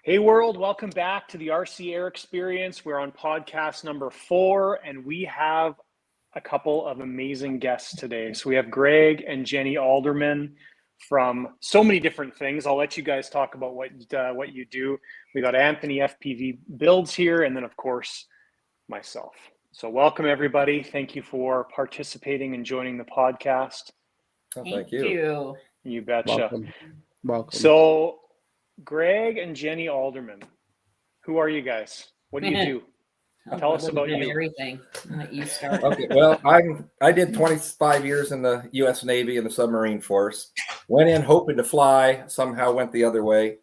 Hey world, welcome back to the RC Air Experience. We're on podcast number 4 and we have a couple of amazing guests today. So we have Greg and Jenni Alderman from so many different things. I'll let you guys talk about what you do. We got Anthony FPV Builds here, and then of course myself. So welcome everybody. Thank you for participating and joining the podcast. Oh, thank you. You betcha. Welcome. So Greg and Jenni Alderman, who are you guys? What do you do? Tell us about you. Everything. I'll let you start. Okay, well, I did 25 years in the U.S. Navy and the submarine force. Went in hoping to fly, somehow went the other way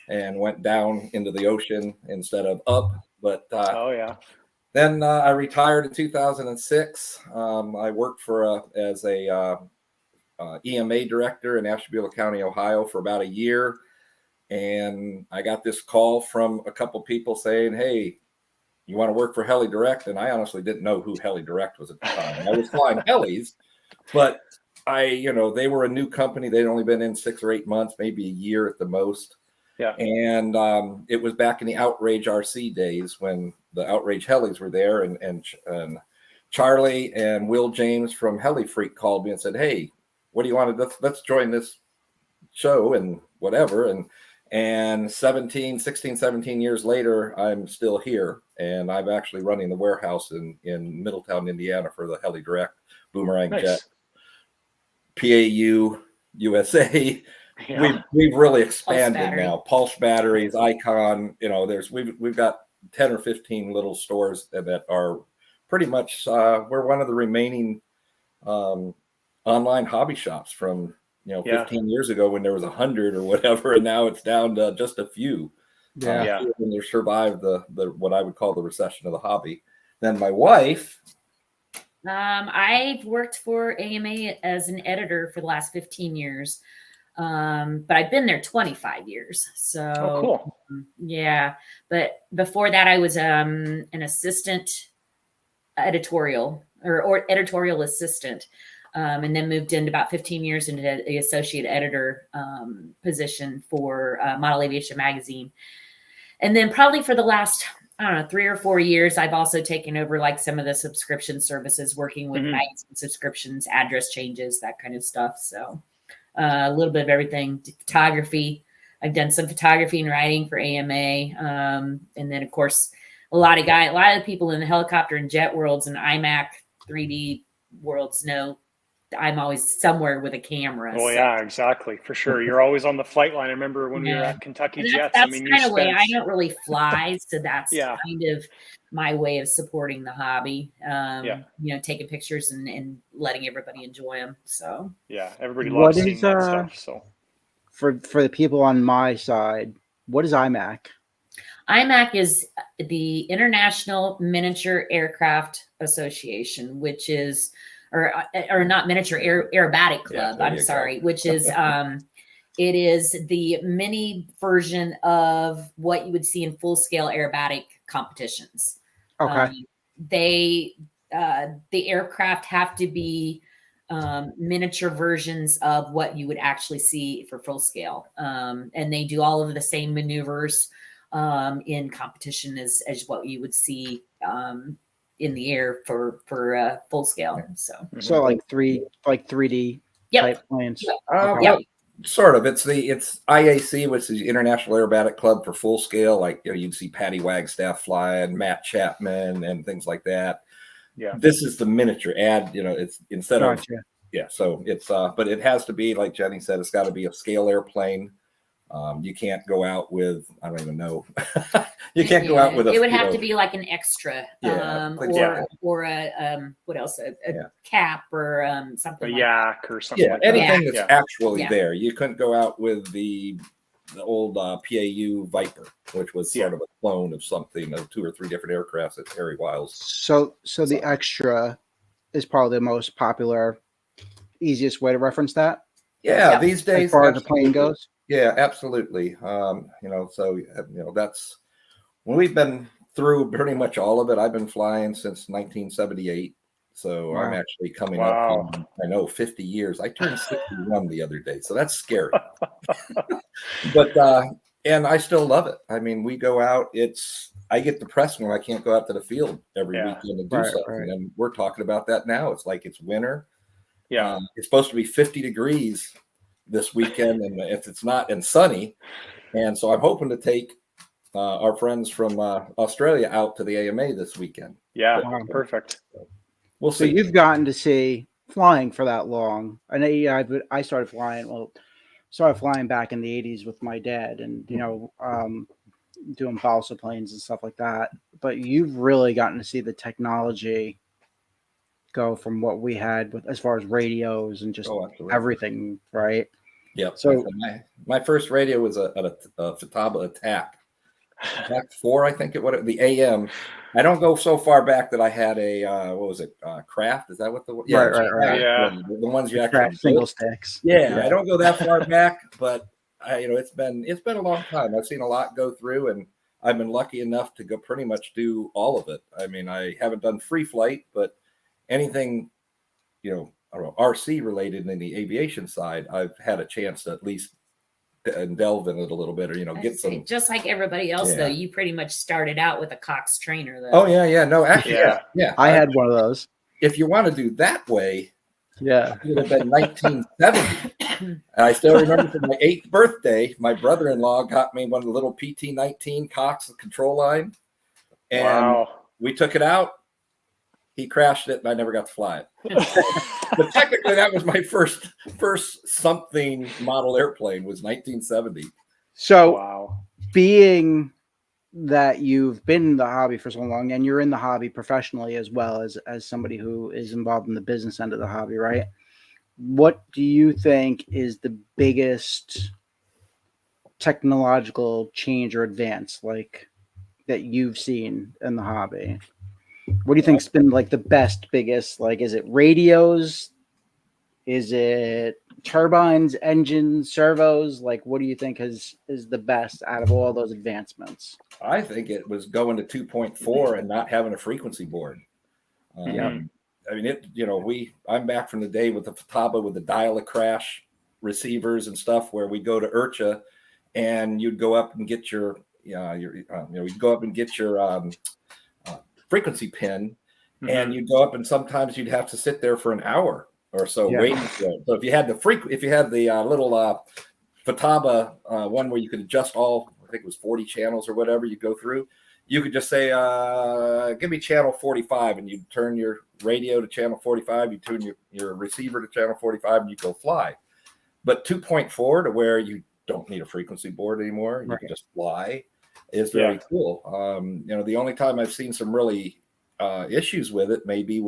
and went down into the ocean instead of up. But then I retired in 2006. I worked as a EMA director in Ashtabula County, Ohio for about a year. And I got this call from a couple people saying, hey, you want to work for Heli-Direct? And I honestly didn't know who Heli-Direct was at the time. I was flying helis, but they were a new company. They'd only been in 6 or 8 months, maybe a year at the most. Yeah. And it was back in the Outrage RC days when the Outrage helis were there. And Charlie and Will James from Heli Freak called me and said, hey, what do you want to do? Let's join this show and whatever. And 16, 17 years later, I'm still here. And I'm actually running the warehouse in Middletown, Indiana for the Heli-Direct, Boomerang Jet, PAU, USA. Yeah. We've really expanded now. Pulse batteries, Icon, we've got 10 or 15 little stores that are pretty much, we're one of the remaining online hobby shops from 15 years ago when there was 100 or whatever, and now it's down to just a few. And they survived the what I would call the recession of the hobby. Then my wife. I've worked for AMA as an editor for the last 15 years, but I've been there 25 years. So cool. Yeah, but before that, I was an assistant editorial or editorial assistant. And then moved into about 15 years into the associate editor position for Model Aviation Magazine. And then probably for the last, 3 or 4 years, I've also taken over like some of the subscription services, working with magazine subscriptions, address changes, that kind of stuff. So a little bit of everything. Photography. I've done some photography and writing for AMA. And then, of course, a lot of people in the helicopter and jet worlds and IMAC 3D worlds know I'm always somewhere with a camera. Oh, yeah, exactly. For sure. You're always on the flight line. I remember when we were at Kentucky Jets. That's kind of way I don't really fly. So that's kind of my way of supporting the hobby. Taking pictures and letting everybody enjoy them. So, yeah, everybody loves seeing that stuff. So, for the people on my side, what is IMAC? IMAC is the International Miniature Aircraft Association, which is or not Miniature Aerobatic Club. I'm sorry, which is it is the mini version of what you would see in full scale aerobatic competitions. Okay. The aircraft have to be miniature versions of what you would actually see for full scale, and they do all of the same maneuvers in competition as what you would see in the air for full scale. So like 3D type planes. Well, sort of. It's IAC, which is the International Aerobatic Club for full scale. Like you'd see Patty Wagstaff flying, Matt Chapman, and things like that. Yeah. This is the miniature it's instead of so it's but it has to be, like Jenni said, it's got to be a scale airplane. You can't go out with, I don't even know. You can't go out with it would have to be like an extra, or a what else? A cap or something. A like yak or something. Yeah, like anything that's actually there. You couldn't go out with the old PAU Viper, which was sort of a clone of something of 2 or 3 different aircrafts at Harry Wiles. So the extra is probably the most popular, easiest way to reference that. Yeah, these days, as far as the plane goes. Yeah, absolutely. That's when we've been through pretty much all of it. I've been flying since 1978. So I'm actually coming up on, 50 years. I turned 61 the other day. So that's scary. But And I still love it. I mean, we go out. I get depressed when I can't go out to the field every weekend and do something. Right. And we're talking about that now. It's like it's winter. Yeah. It's supposed to be 50 degrees this weekend, and if it's not, and sunny. And so I'm hoping to take our friends from Australia out to the AMA this weekend. Yeah. Wow. Perfect. We'll So see. you've gotten to see flying for that long. I know I started flying. Started flying back in the 80s with my dad, and doing balsa planes and stuff like that. But you've really gotten to see the technology go from what we had with as far as radios and just everything, right? Yep. So my first radio was a Futaba Attack 4, I think it was the AM. I don't go so far back that I had a what was it, Craft? Is that what the right. Yeah. The ones you actually single sticks. Yeah, I don't go that far back, but it's been a long time. I've seen a lot go through, and I've been lucky enough to go pretty much do all of it. I mean, I haven't done free flight, but anything, I don't know, RC related in the aviation side, I've had a chance to at least delve in it a little bit, or get some. Just like everybody else, though, you pretty much started out with a Cox trainer, though. Oh yeah, no, actually, yeah. I had one of those. If you want to do that way, yeah, it would have been 1970. And I still remember for my 8th birthday, my brother-in-law got me one of the little PT-19 Cox control line, and we took it out. He crashed it, and I never got to fly it. But technically, that was my first something model airplane. Was 1970. So, being that you've been in the hobby for so long, and you're in the hobby professionally as well as somebody who is involved in the business end of the hobby, right? What do you think is the biggest technological change or advance, like that you've seen in the hobby? What do you think's been like the biggest? Like, is it radios? Is it turbines, engines, servos? Like, what do you think is the best out of all those advancements? I think it was going to 2.4 and not having a frequency board. I mean, I'm back from the day with the Futaba with the dial-a-crash receivers and stuff, where we go to IRCHA and you'd go up and get your frequency pin, and you'd go up, and sometimes you'd have to sit there for an hour or so waiting for it. So if you had the little Futaba one where you could adjust all, I think it was 40 channels or whatever you go through, you could just say, give me channel 45, and you'd turn your radio to channel 45, you tune your receiver to channel 45, and you go fly. But 2.4 to where you don't need a frequency board anymore, you can just fly, is very cool. The only time I've seen some really issues with it maybe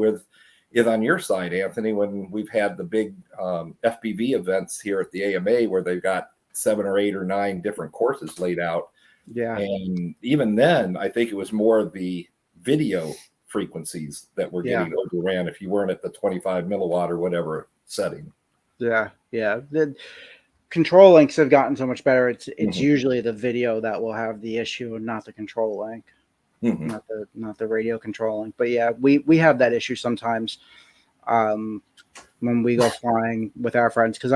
is on your side, Anthony, when we've had the big FPV events here at the AMA where they've got 7 or 8 or 9 different courses laid out. Yeah. And even then, I think it was more of the video frequencies that were getting overran if you weren't at the 25 milliwatt or whatever setting. Yeah. The control links have gotten so much better. It's usually the video that will have the issue and not the control link, not the radio control link. But yeah, we have that issue sometimes when we go flying with our friends, because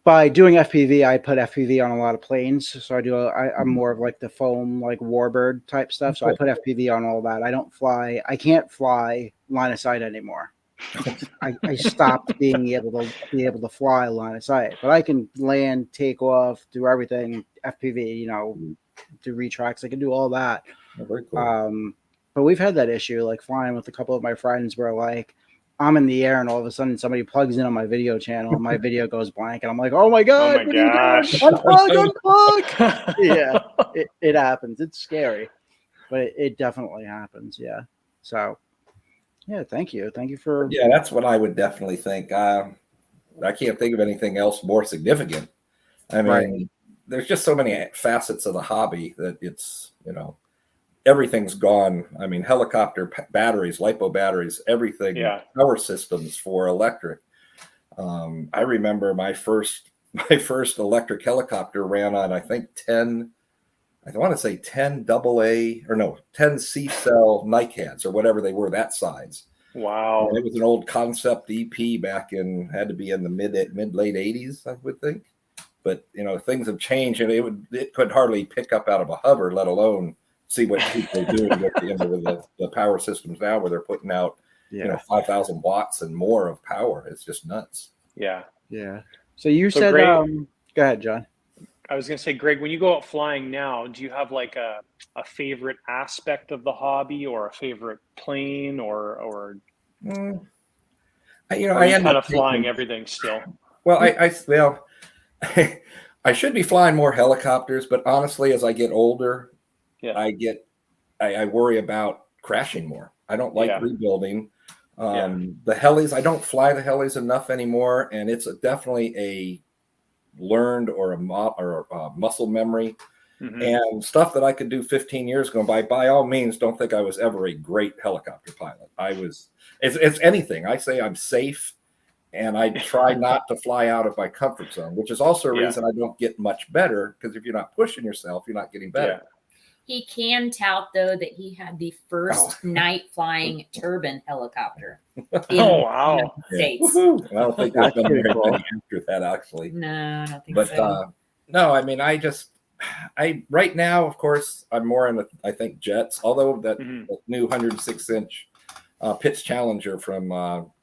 by doing FPV, I put FPV on a lot of planes. So I'm more of like the foam, like Warbird type stuff. So I put FPV on all that. I can't fly line of sight anymore. I stopped being able to fly line of sight, but I can land, take off, do everything FPV, do retracts. I can do all that. Oh, very cool. But we've had that issue, like flying with a couple of my friends where like I'm in the air and all of a sudden somebody plugs in on my video channel and my video goes blank and I'm like, oh my God, oh my gosh. unplug. Yeah, it happens. It's scary, but it definitely happens. Yeah. So yeah, thank you for. Yeah, that's what I would definitely think. I can't think of anything else more significant. I mean, there's just so many facets of the hobby that it's, everything's gone. I mean, helicopter batteries, LiPo batteries, everything, power systems for electric. I remember my first electric helicopter ran on, I think 10 AA or no, 10 C-cell NICADs or whatever they were, that size. Wow. And it was an old concept EP back had to be in the mid late 80s, I would think. but things have changed, and it could hardly pick up out of a hover, let alone see what people are doing with the power systems now, where they're putting out 5,000 watts and more of power. It's just nuts. Yeah. So you said, Greg, go ahead, John. I was going to say, Greg, when you go out flying now, do you have like a favorite aspect of the hobby, or a favorite plane, or I end up flying everything still? Well, I should be flying more helicopters, but honestly, as I get older, I worry about crashing more. I don't like rebuilding. The helis, I don't fly the helis enough anymore, and it's definitely a learned or a muscle memory. And stuff that I could do 15 years ago. By all means, don't think I was ever a great helicopter pilot. It's anything. I say I'm safe, and I try not to fly out of my comfort zone, which is also a reason I don't get much better, because if you're not pushing yourself, you're not getting better. He can tout, though, that he had the first night flying turbine helicopter. Wow. States. I don't think there's been very many after that, actually. No, I don't think so. No, I mean, right now, of course, I'm more in I think jets, although that new 106-inch Pitts Challenger from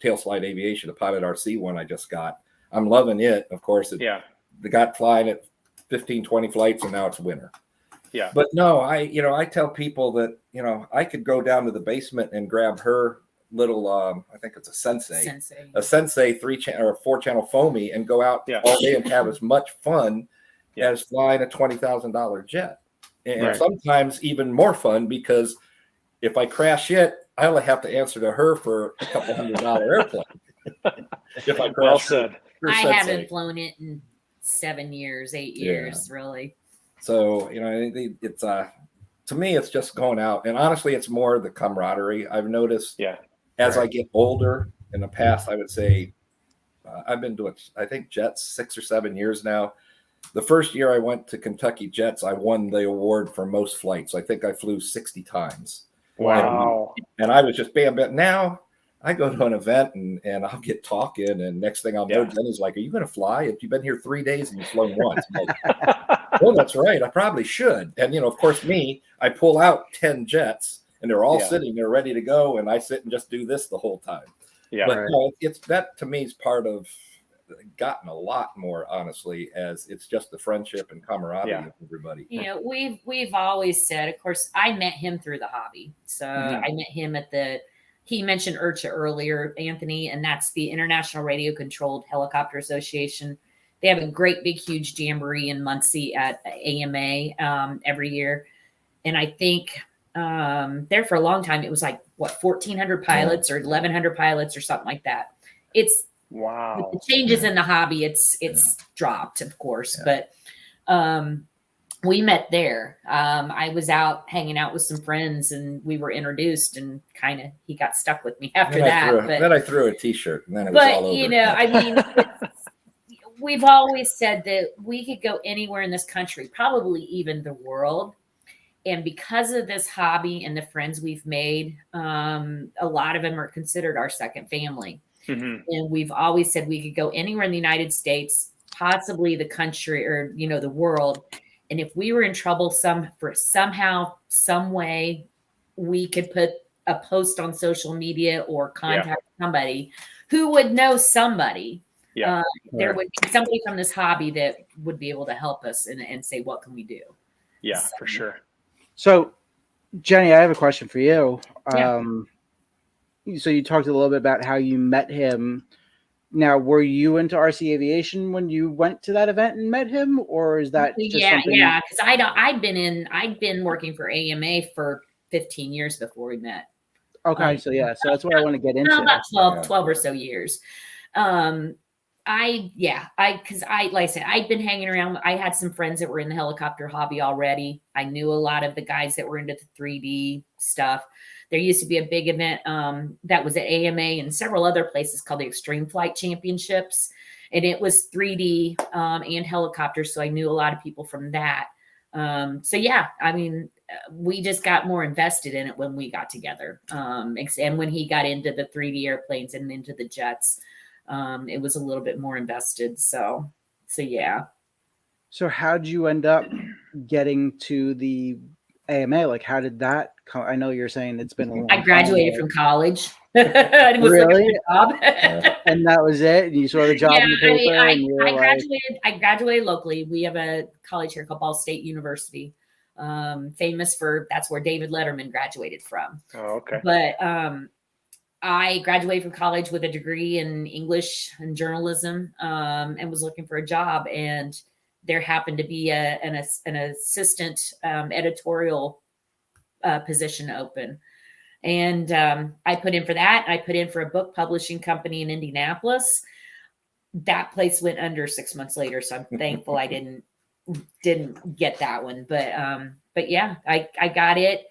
Tailslide Aviation, the Pilot RC one I just got, I'm loving it. Of course, they got flying at 15, 20 flights, and now it's winter. Yeah. But no, I tell people that, I could go down to the basement and grab her little, I think it's a Sensei 3-channel or 4-channel foamy, and go out all day and have as much fun as flying a $20,000 jet. And sometimes even more fun, because if I crash it, I only have to answer to her for a couple $100 airplane. If I crash well said. I haven't flown it in 7 years, 8 years, really. So, it's to me, it's just going out. And honestly, it's more the camaraderie. I've noticed as I get older. In the past, I would say I've been doing, I think, jets 6 or 7 years now. The first year I went to Kentucky Jets, I won the award for most flights. I think I flew 60 times. Wow. And I was just bam. Now I go to an event and I'll get talking, and next thing I'll know, Jenny's like, "Are you going to fly? If you've been here 3 days and you've flown once." I'm like, "Oh, that's right. I probably should." And of course, I pull out 10 jets, and they're all sitting there ready to go, and I sit and just do this the whole time. Yeah. But it's that, to me, is part of gotten a lot more, honestly, as it's just the friendship and camaraderie of everybody. We've always said, of course, I met him through the hobby. So I met him he mentioned IRCHA earlier, Anthony, and that's the International Radio Controlled Helicopter Association. They have a great big huge jamboree in Muncie at AMA every year. And I think there for a long time, it was like 1,400 pilots or 1,100 pilots or something like that. It's wow. The changes in the hobby, it's dropped, of course, but we met there. I was out hanging out with some friends, and we were introduced, and kind of he got stuck with me after that. Then I threw a T-shirt, and then it was all over. I mean, we've always said that we could go anywhere in this country, probably even the world. And because of this hobby and the friends we've made, a lot of them are considered our second family. And we've always said we could go anywhere in the United States, possibly the country, or the world. And if we were in trouble somehow, some way, we could put a post on social media or contact somebody who would know somebody. There would be somebody from this hobby that would be able to help us and say, what can we do? Yeah, for sure. So, Jenny, I have a question for you. So you talked a little bit about how you met him. Now, were you into RC aviation when you went to that event and met him, or is that just something? Yeah, because I'd been working for AMA for 15 years before we met. Okay, so that's what I want to get into. About 12 or so years. Because like I said, I'd been hanging around. I had some friends that were in the helicopter hobby already. I knew a lot of the guys that were into the 3D stuff. There used to be a big event that was at AMA and several other places called the Extreme Flight Championships. And it was 3D and helicopters. So I knew a lot of people from that. We just got more invested in it when we got together. And when he got into the 3D airplanes and into the jets, it was a little bit more invested. So yeah. So how'd you end up getting to the AMA? Like, how did that come? I know you're saying it's been a long I graduated time, from college. I was really? looking for a job. And that was it? And you saw the job Yeah, in the paper and you were I like, graduated locally. We have a college here called Ball State University, famous for that's where David Letterman graduated from. Oh, okay. But I graduated from college with a degree in English and journalism, and was looking for a job. And there happened to be an assistant editorial position open. And I put in for that. I put in for a book publishing company in Indianapolis. That place went under 6 months later, so I'm thankful I didn't get that one. But yeah, I got it.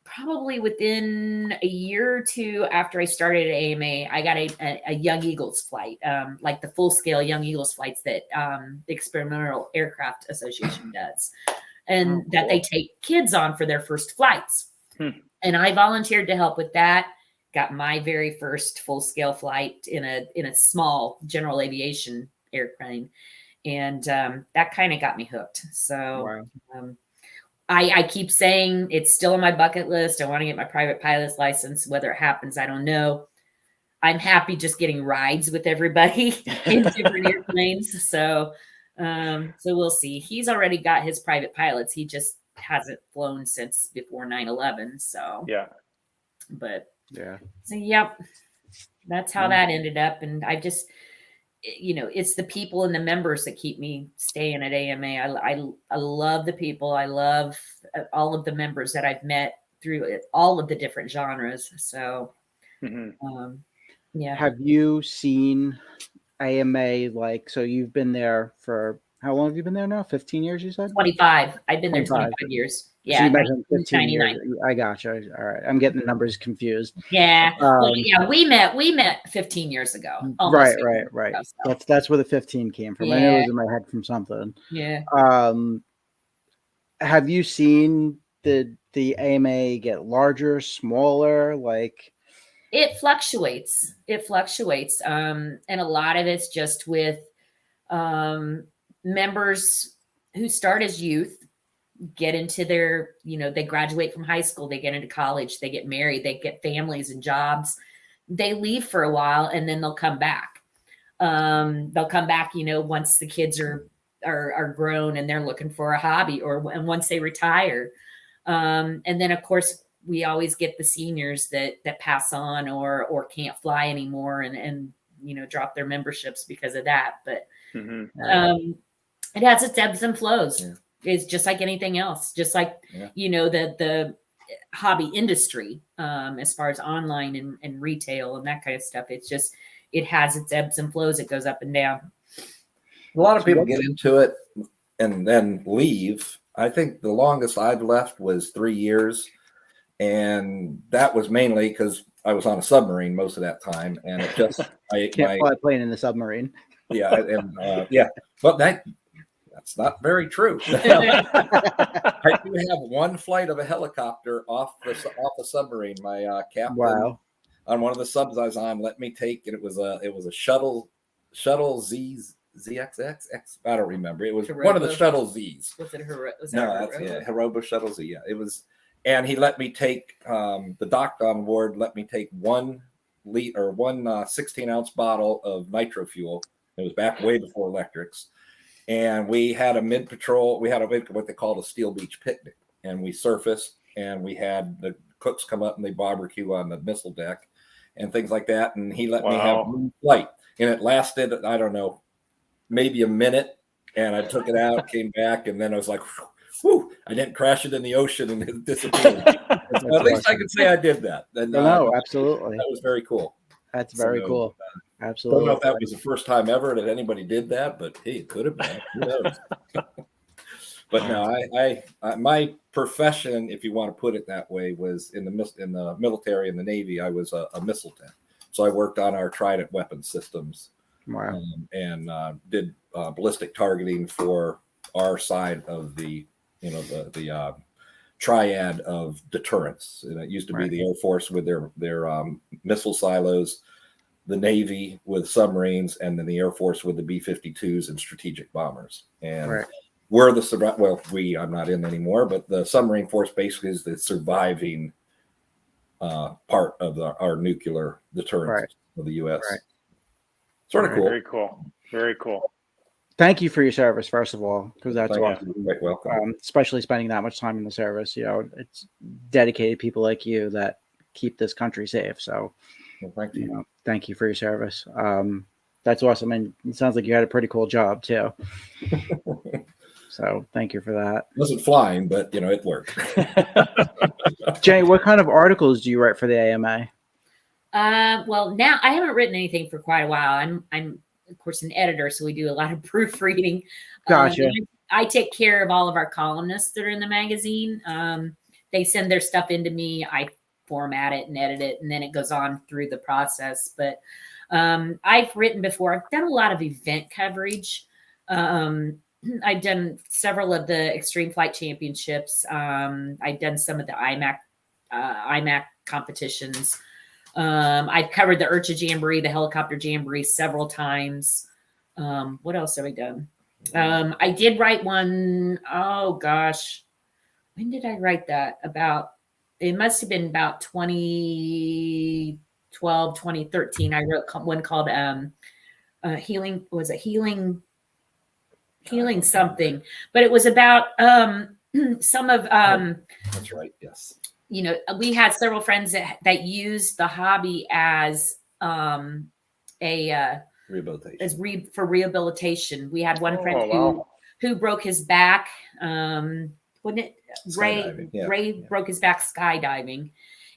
Probably within a year or two after I started at AMA, I got a Young Eagles flight, like the full scale Young Eagles flights that the Experimental Aircraft Association does, and that they take kids on for their first flights. And I volunteered to help with that. Got my very first full scale flight in a small general aviation airplane, and that kind of got me hooked. So. wow. I keep saying it's still on my bucket list. I want to get my private pilot's license. Whether it happens, I don't know. I'm happy just getting rides with everybody in different airplanes. So we'll see. He's already got his private pilots. He just hasn't flown since before 9/11. So Yeah. But Yeah. so yep, that's how that ended up. And I just, it's the people and the members that keep me staying at AMA. I love the people. I love all of the members that I've met through all of the different genres. So, yeah. Have you seen AMA? Like, so you've been there for how long have you been there now? 15 years, you said? 25. I've been there 25 years. So Yeah. you mentioned 15 years. 1999. I gotcha. All right. I'm getting the numbers confused. Yeah. Well, yeah. We met 15 years ago. Right. Ago, so. That's where the 15 came from. I know it was in my head from something. Yeah. Have you seen the AMA get larger, smaller? Like, it fluctuates. And a lot of it's just with members who start as youth, get into their, they graduate from high school, they get into college, they get married, they get families and jobs, they leave for a while, and then they'll come back. Once the kids are grown and they're looking for a hobby, and once they retire. And then of course we always get the seniors that pass on or can't fly anymore and drop their memberships because of that. But it has its ebbs and flows. Yeah. It's just like anything else, just like, the hobby industry, as far as online and retail and that kind of stuff. It's just, it has its ebbs and flows. It goes up and down. A lot of people get into it and then leave. I think the longest I've left was 3 years. And that was mainly because I was on a submarine most of that time. And it just, I can't fly a plane in the submarine. Yeah. And but that's not very true. I do have one flight of a helicopter off the submarine. My captain on one of the subs I was on let me take, and it was a shuttle ZXX. I don't remember. It was one of the shuttle Z's. Was it Hiroba shuttle Z. Yeah, it was. And he let me take the doctor on board. Let me take 1 16-ounce bottle of nitro fuel. It was back way before electrics. And we had a mid-patrol, we had what they called a Steel Beach picnic. And we surfaced, and we had the cooks come up and they barbecue on the missile deck and things like that. And he let me have a flight. And it lasted, I don't know, maybe a minute. And I took it out, came back, and then I was like, whew, I didn't crash it in the ocean and it disappeared. At least I could say I did that. And, no, absolutely. That was very cool. That's very cool. Absolutely. Don't know if that was the first time ever that anybody did that, but hey, it could have been. Who knows? But no, I my profession, if you want to put it that way, was in the military and the Navy. I was a missile tech, so I worked on our Trident weapon systems. Wow. And did ballistic targeting for our side of the triad of deterrence. And it used to be the Air Force with their missile silos. the Navy with submarines, and then the Air Force with the B-52s and strategic bombers. And we're I'm not in anymore, but the submarine force basically is the surviving part of our nuclear deterrence of the U.S. Sort of cool. Very cool. Very cool. Thank you for your service, first of all, because that's awesome. You're quite welcome. Especially spending that much time in the service. You know, it's dedicated people like you that keep this country safe. So, thank you. You know, thank you for your service. That's awesome, and it sounds like you had a pretty cool job too. So, thank you for that. It wasn't flying, but you know, it worked. Jay, what kind of articles do you write for the AMA? Well, now I haven't written anything for quite a while. I'm of course an editor, so we do a lot of proofreading. Gotcha. I take care of all of our columnists that are in the magazine. They send their stuff into me. I format it and edit it, and then it goes on through the process. But I've written before. I've done a lot of event coverage. I've done several of the Extreme Flight Championships. I've done some of the IMAC competitions. I've covered the IRCHA Jamboree, the helicopter jamboree several times. What else have I done? I did write one. Oh gosh, when did I write that? It must have been about 2012, 2013. I wrote one called Healing. Was it Healing something? But it was about some of that's right. Yes. You know, we had several friends that used the hobby as rehabilitation. For rehabilitation. We had one friend who broke his back. Wouldn't it? Ray broke his back skydiving,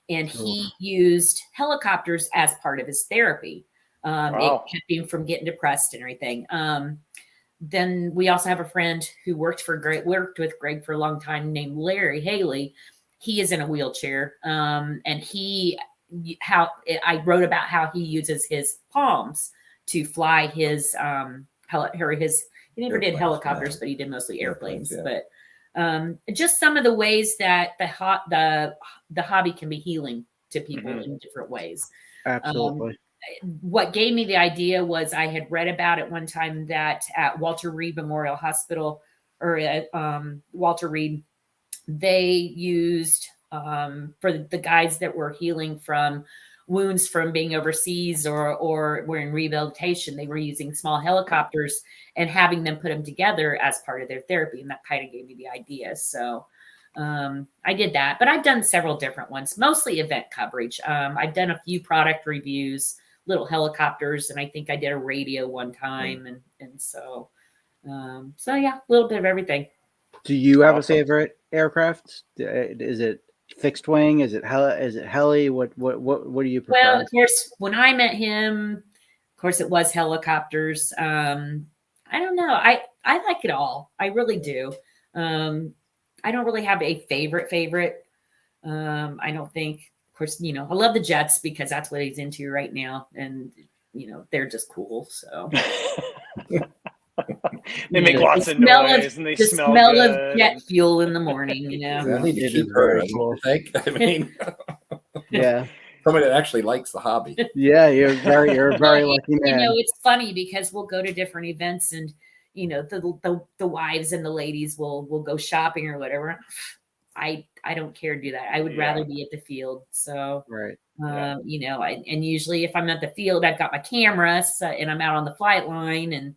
and he used helicopters as part of his therapy. It kept him from getting depressed and everything. Then we also have a friend who worked with Gregg for a long time named Larry Haley. He is in a wheelchair. And I wrote about how he uses his palms to fly his, he never did helicopters, but he did mostly airplanes. But just some of the ways that the hobby can be healing to people in different ways. Absolutely. What gave me the idea was I had read about it one time that at Walter Reed Memorial Hospital, or at Walter Reed, they used for the guys that were healing from wounds from being overseas or were in rehabilitation, they were using small helicopters and having them put them together as part of their therapy. And that kind of gave me the idea. So I did that, but I've done several different ones, mostly event coverage. I've done a few product reviews, little helicopters, and I think I did a radio one time. And so yeah, a little bit of everything. Do you have a favorite aircraft? Is it fixed wing? Is it heli? What do you prefer? Well, of course, when I met him, of course, it was helicopters. I don't know. I like it all. I really do. I don't really have a favorite. I don't think, of course, you know, I love the jets because that's what he's into right now. And, you know, they're just cool. So they make lots of noise and they smell good. Of jet fuel in the morning, you know. I need to keep her, I mean, yeah. Somebody that actually likes the hobby. Yeah, you're very lucky man. You know, it's funny because we'll go to different events and, you know, the wives and the ladies will go shopping or whatever. I don't care to do that. I would rather be at the field. So, you know, and usually if I'm at the field, I've got my camera and I'm out on the flight line, and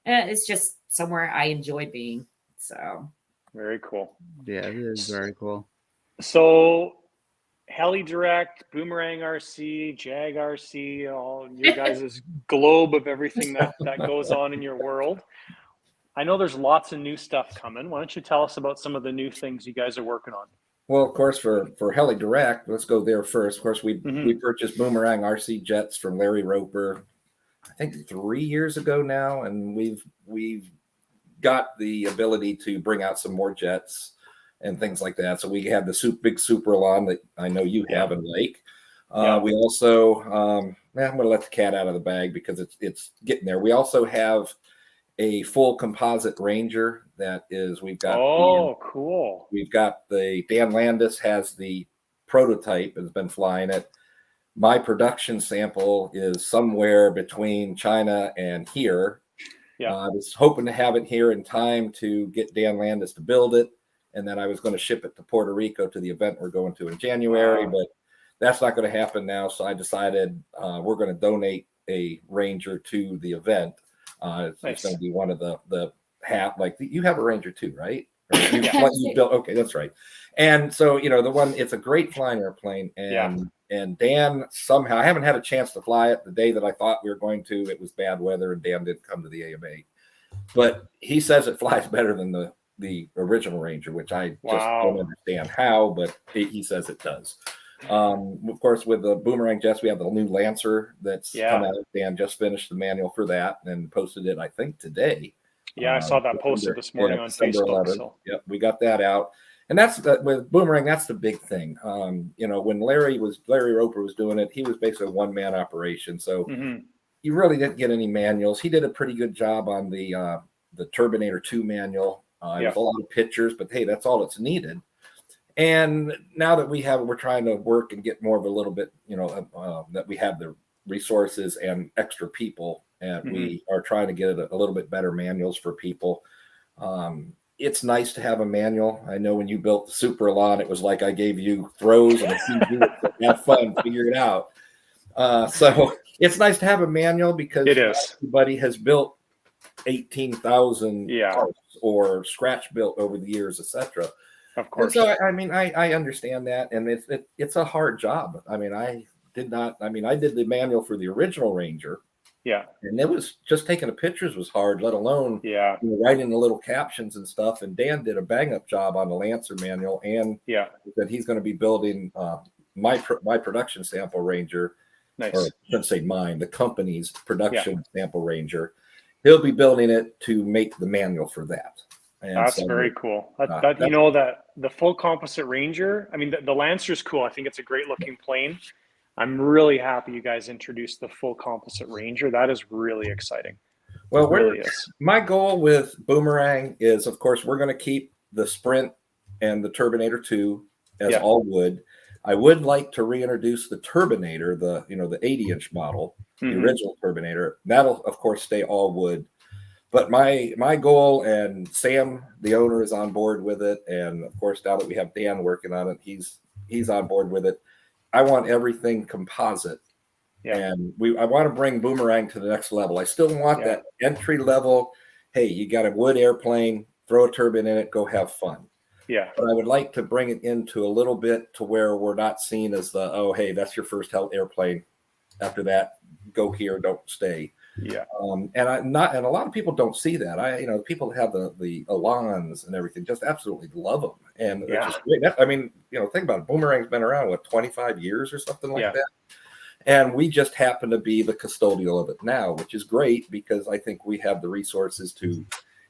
it's just somewhere I enjoy being. So very cool. Yeah, it is very cool. So Heli-Direct, Boomerang RC, Jag RC, all your guys' globe of everything that goes on in your world. I know there's lots of new stuff coming. Why don't you tell us about some of the new things you guys are working on? Well, of course, for Heli-Direct, let's go there first. Of course, we purchased Boomerang RC jets from Larry Roper, I think 3 years ago now, and we've got the ability to bring out some more jets and things like that. So we have the big Superlon that I know you have in Lake. We also, I'm going to let the cat out of the bag because it's getting there. We also have a full composite Ranger that is, we've got. Cool. We've got Dan Landis has the prototype, has been flying it. my production sample is somewhere between China and here. Yeah. I was hoping to have it here in time to get Dan Landis to build it. And then I was going to ship it to Puerto Rico to the event we're going to in January, but that's not going to happen now. So I decided we're going to donate a Ranger to the event. It's going to be one of the half, like you have a Ranger too, right? You built, okay, that's right. And so, the one, it's a great flying airplane. And Dan somehow, I haven't had a chance to fly it the day that I thought we were going to. It was bad weather and Dan didn't come to the AMA. But he says it flies better than the original Ranger, which I just don't understand how, but he says it does. Of course, with the Boomerang jets, we have the new Lancer that's come out. Dan just finished the manual for that and posted it, I think, today. Yeah, I saw that posted this morning on Facebook. So. Yep, we got that out. And that's with Boomerang, that's the big thing. When Larry Roper was doing it, he was basically a one-man operation. So you really didn't get any manuals. He did a pretty good job on the Turbinator 2 manual. With a lot of pictures, but hey, that's all that's needed. And now that we're trying to work and get more of a little bit, that we have the resources and extra people, and we are trying to get a little bit better manuals for people. It's nice to have a manual. I know when you built the Super Elan, it was like I gave you throws and a CD. Have fun, figure it out. So it's nice to have a manual because everybody has built 18,000 parts or scratch built over the years, etc. Of course. And so I understand that, and it's a hard job. I did the manual for the original Ranger. Yeah. And it was just taking the pictures was hard, let alone writing the little captions and stuff. And Dan did a bang up job on the Lancer manual, and that he's going to be building my production sample Ranger. Nice. Or I shouldn't say mine, the company's production sample Ranger. He'll be building it to make the manual for that. And that's very cool. That the full composite Ranger, the Lancer's cool. I think it's a great looking plane. I'm really happy you guys introduced the full composite Ranger. That is really exciting. Well, my goal with Boomerang is, of course, we're going to keep the Sprint and the Turbinator 2 as all wood. I would like to reintroduce the Turbinator, the 80-inch model, the original Turbinator. That'll, of course, stay all wood. But my goal, and Sam, the owner, is on board with it. And, of course, now that we have Dan working on it, he's on board with it. I want everything composite. Yeah. And I want to bring Boomerang to the next level. I still want that entry level. Hey, you got a wood airplane, throw a turbine in it, go have fun. Yeah. But I would like to bring it into a little bit to where we're not seen as hey, that's your first airplane. After that, go here, don't stay. Yeah. And a lot of people don't see that. People that have the Elans and everything just absolutely love them. And it's just great. Think about it. Boomerang's been around, 25 years or something like that. And we just happen to be the custodial of it now, which is great because I think we have the resources to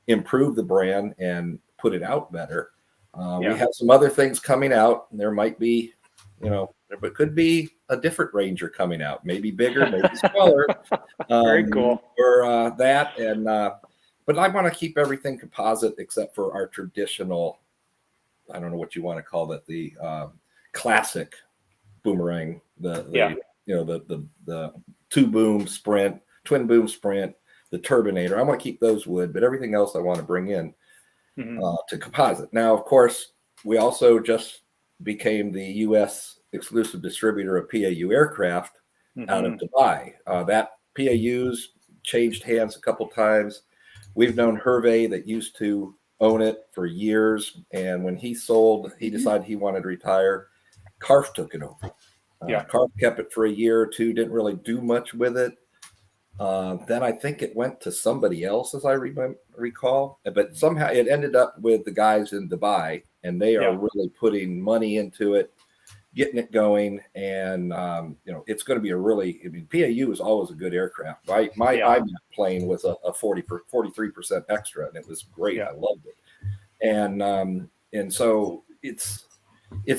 improve the brand and put it out better. We have some other things coming out. And there might be, there could be a different Ranger coming out, maybe bigger, maybe smaller. Very cool. Or that, and but I want to keep everything composite except for our traditional. I don't know what you want to call it, the classic Boomerang, the two boom Sprint, twin boom Sprint, the Turbinator. I want to keep those wood, but everything else I want to bring in to composite. Now, of course, we also just became the U.S. exclusive distributor of PAU aircraft out of Dubai. That PAU's changed hands a couple times. We've known Hervé that used to own it for years, and when he sold, he decided he wanted to retire. Karf took it over. Karf kept it for a year or two, didn't really do much with it. Then I think it went to somebody else, as I recall. But somehow it ended up with the guys in Dubai, and they are really putting money into it, getting it going. And, it's going to be PAU is always a good aircraft. My IMAC plane was a 43% extra, and it was great. I loved it. And so it's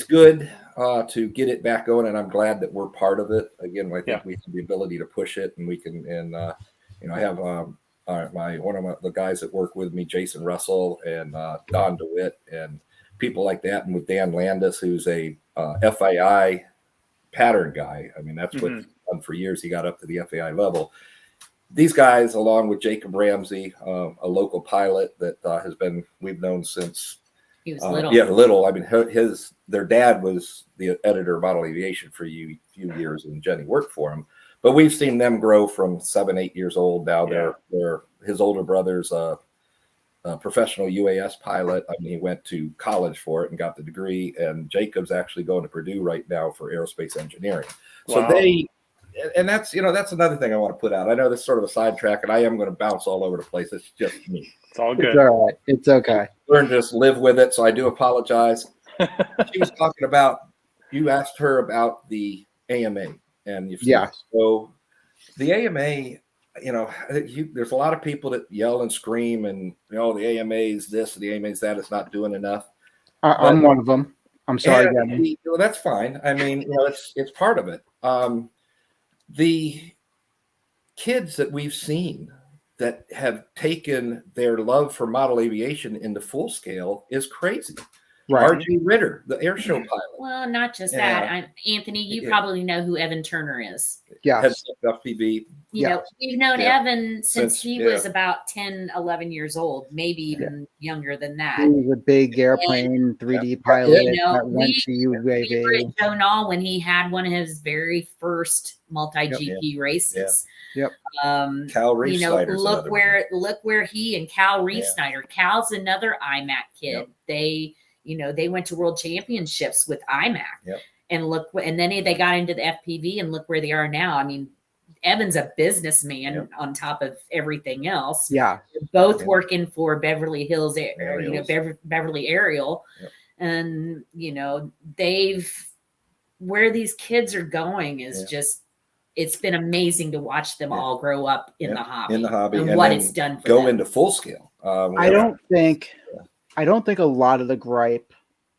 good to get it back going, and I'm glad that we're part of it. Again, I think we have the ability to push it, and we can. And I have one of the guys that work with me, Jason Russell and Don DeWitt, and people like that, and with Dan Landis, who's a FAI pattern guy. I mean, that's what he's done for years. He got up to the FAI level. These guys, along with Jacob Ramsey, a local pilot that we've known since He was little. Yeah, little. I mean, their dad was the editor of Model Aviation for a few years, and Jenny worked for him. But we've seen them grow from 7, 8 years old. Now they're his older brother's a professional UAS pilot. I mean, he went to college for it and got the degree. And Jacob's actually going to Purdue right now for aerospace engineering. Wow. So and that's another thing I want to put out. I know this is sort of a sidetrack, and I am going to bounce all over the place. It's just me. It's all good. It's all right. It's okay. Learn to just live with it. So I do apologize. She was talking about, you asked her about the AMA, and so the AMA, there's a lot of people that yell and scream, and the AMA is this, the AMA is that. It's not doing enough. I'm one of them. I'm sorry, Jenny. That's fine. I mean, it's part of it. The kids that we've seen that have taken their love for model aviation into full scale is crazy. Right. R.J. Ritter, the air show pilot. Well, not just that. Anthony, you probably know who Evan Turner is. Yeah. FPV. You know, we've known Evan since he was about 10, 11 years old, maybe even younger than that. He was a big airplane 3D pilot that went to UAV. We were at Jonal when he had one of his very first multi-GP races. Yep. Cal Reef Snyder's look where he and Cal Reef Snyder. Cal's another IMAC kid. Yep. They went to world championships with IMAC. Yep. And then they got into the FPV, and look where they are now. I mean, Evan's a businessman on top of everything else. Yeah. They're both working for Beverly Hills, Beverly Aerial. Yep. And, where these kids are going is just, it's been amazing to watch them all grow up in the hobby. And what it's done for them. Into full scale. I don't think a lot of the gripe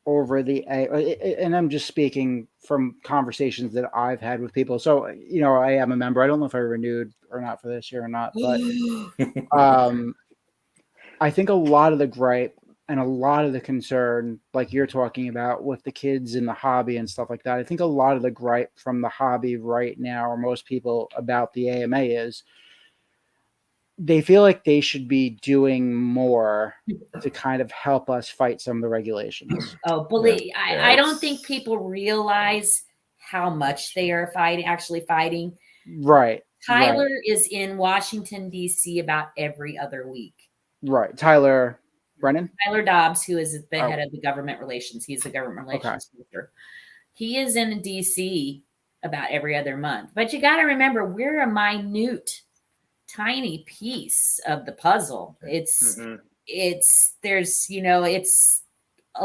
over and I'm just speaking from conversations that I've had with people. So, I am a member. I don't know if I renewed or not for this year or not, but I think a lot of the gripe and a lot of the concern, like you're talking about with the kids in the hobby and stuff like that, I think a lot of the gripe from the hobby right now, or most people about the AMA, is they feel like they should be doing more to kind of help us fight some of the regulations. Oh, I don't think people realize how much they are actually fighting. Right. Tyler is in Washington, D.C. about every other week. Right. Tyler Brennan? Tyler Dobbs, who is the head of the government relations. He's the government relations director. He is in D.C. about every other month. But you got to remember, we're a minute, tiny piece of the puzzle. There's a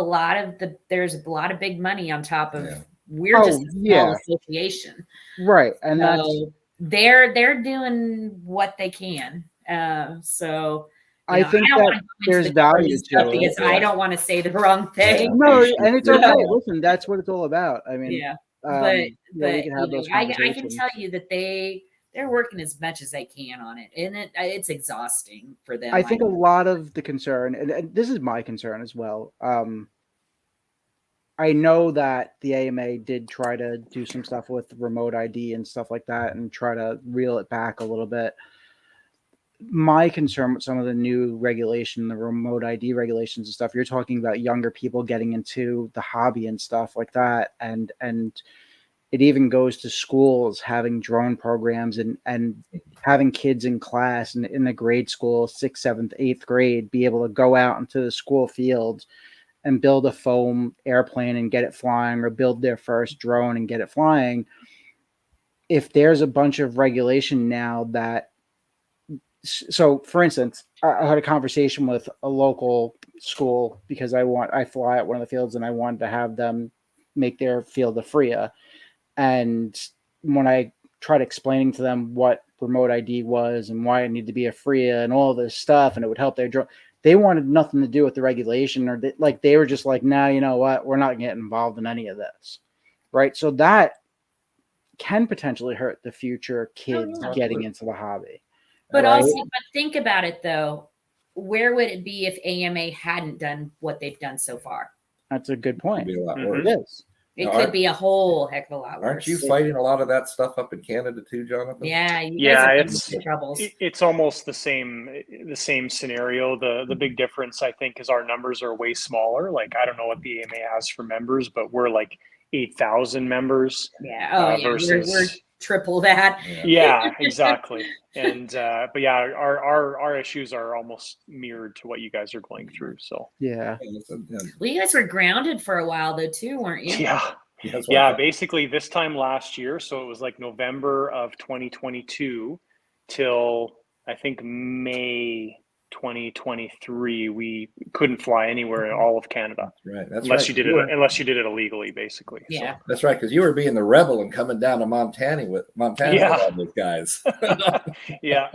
lot of big money on top of we're just a small association. Right. And so they're doing what they can. I think that there's value to it because I don't want to say the wrong thing. No, and it's okay. Listen, that's what it's all about. I mean, I can tell you that they're working as much as they can on it, and it's exhausting for them. I think a lot of the concern, and this is my concern as well. I know that the AMA did try to do some stuff with remote ID and stuff like that, and try to reel it back a little bit. My concern with some of the new regulation, the remote ID regulations and stuff, you're talking about younger people getting into the hobby and stuff like that. And it even goes to schools having drone programs and having kids in class and in the grade school, 6th, 7th, 8th grade, be able to go out into the school field and build a foam airplane and get it flying, or build their first drone and get it flying. If there's a bunch of regulation now so for instance, I had a conversation with a local school because I fly at one of the fields and I wanted to have them make their field a FRIA. And when I tried explaining to them what remote ID was and why it needed to be a FRIA and all this stuff, and it would help their drone, they wanted nothing to do with the regulation, or they were just like, nah, you know what? We're not getting involved in any of this. Right. So that can potentially hurt the future kids getting into the hobby. But also, think about it though. Where would it be if AMA hadn't done what they've done so far? That's a good point. It'd be a lot worse. It is. It could be a whole heck of a lot worse. Aren't you fighting a lot of that stuff up in Canada too, Jonathan? Yeah, you guys have some troubles. It's almost the same scenario. The big difference, I think, is our numbers are way smaller. Like, I don't know what the AMA has for members, but we're like 8,000 members. Yeah. Versus we're triple that. Yeah, exactly. And but yeah, our issues are almost mirrored to what you guys are going through. So yeah. Well, you guys were grounded for a while though too, weren't you? Yeah. Basically this time last year, so it was like November of 2022 till I think May 2023, we couldn't fly anywhere in all of Canada. Right. That's unless you did it illegally, basically. Yeah. So. That's right, because you were being the rebel and coming down to Montana with all those guys. Yeah.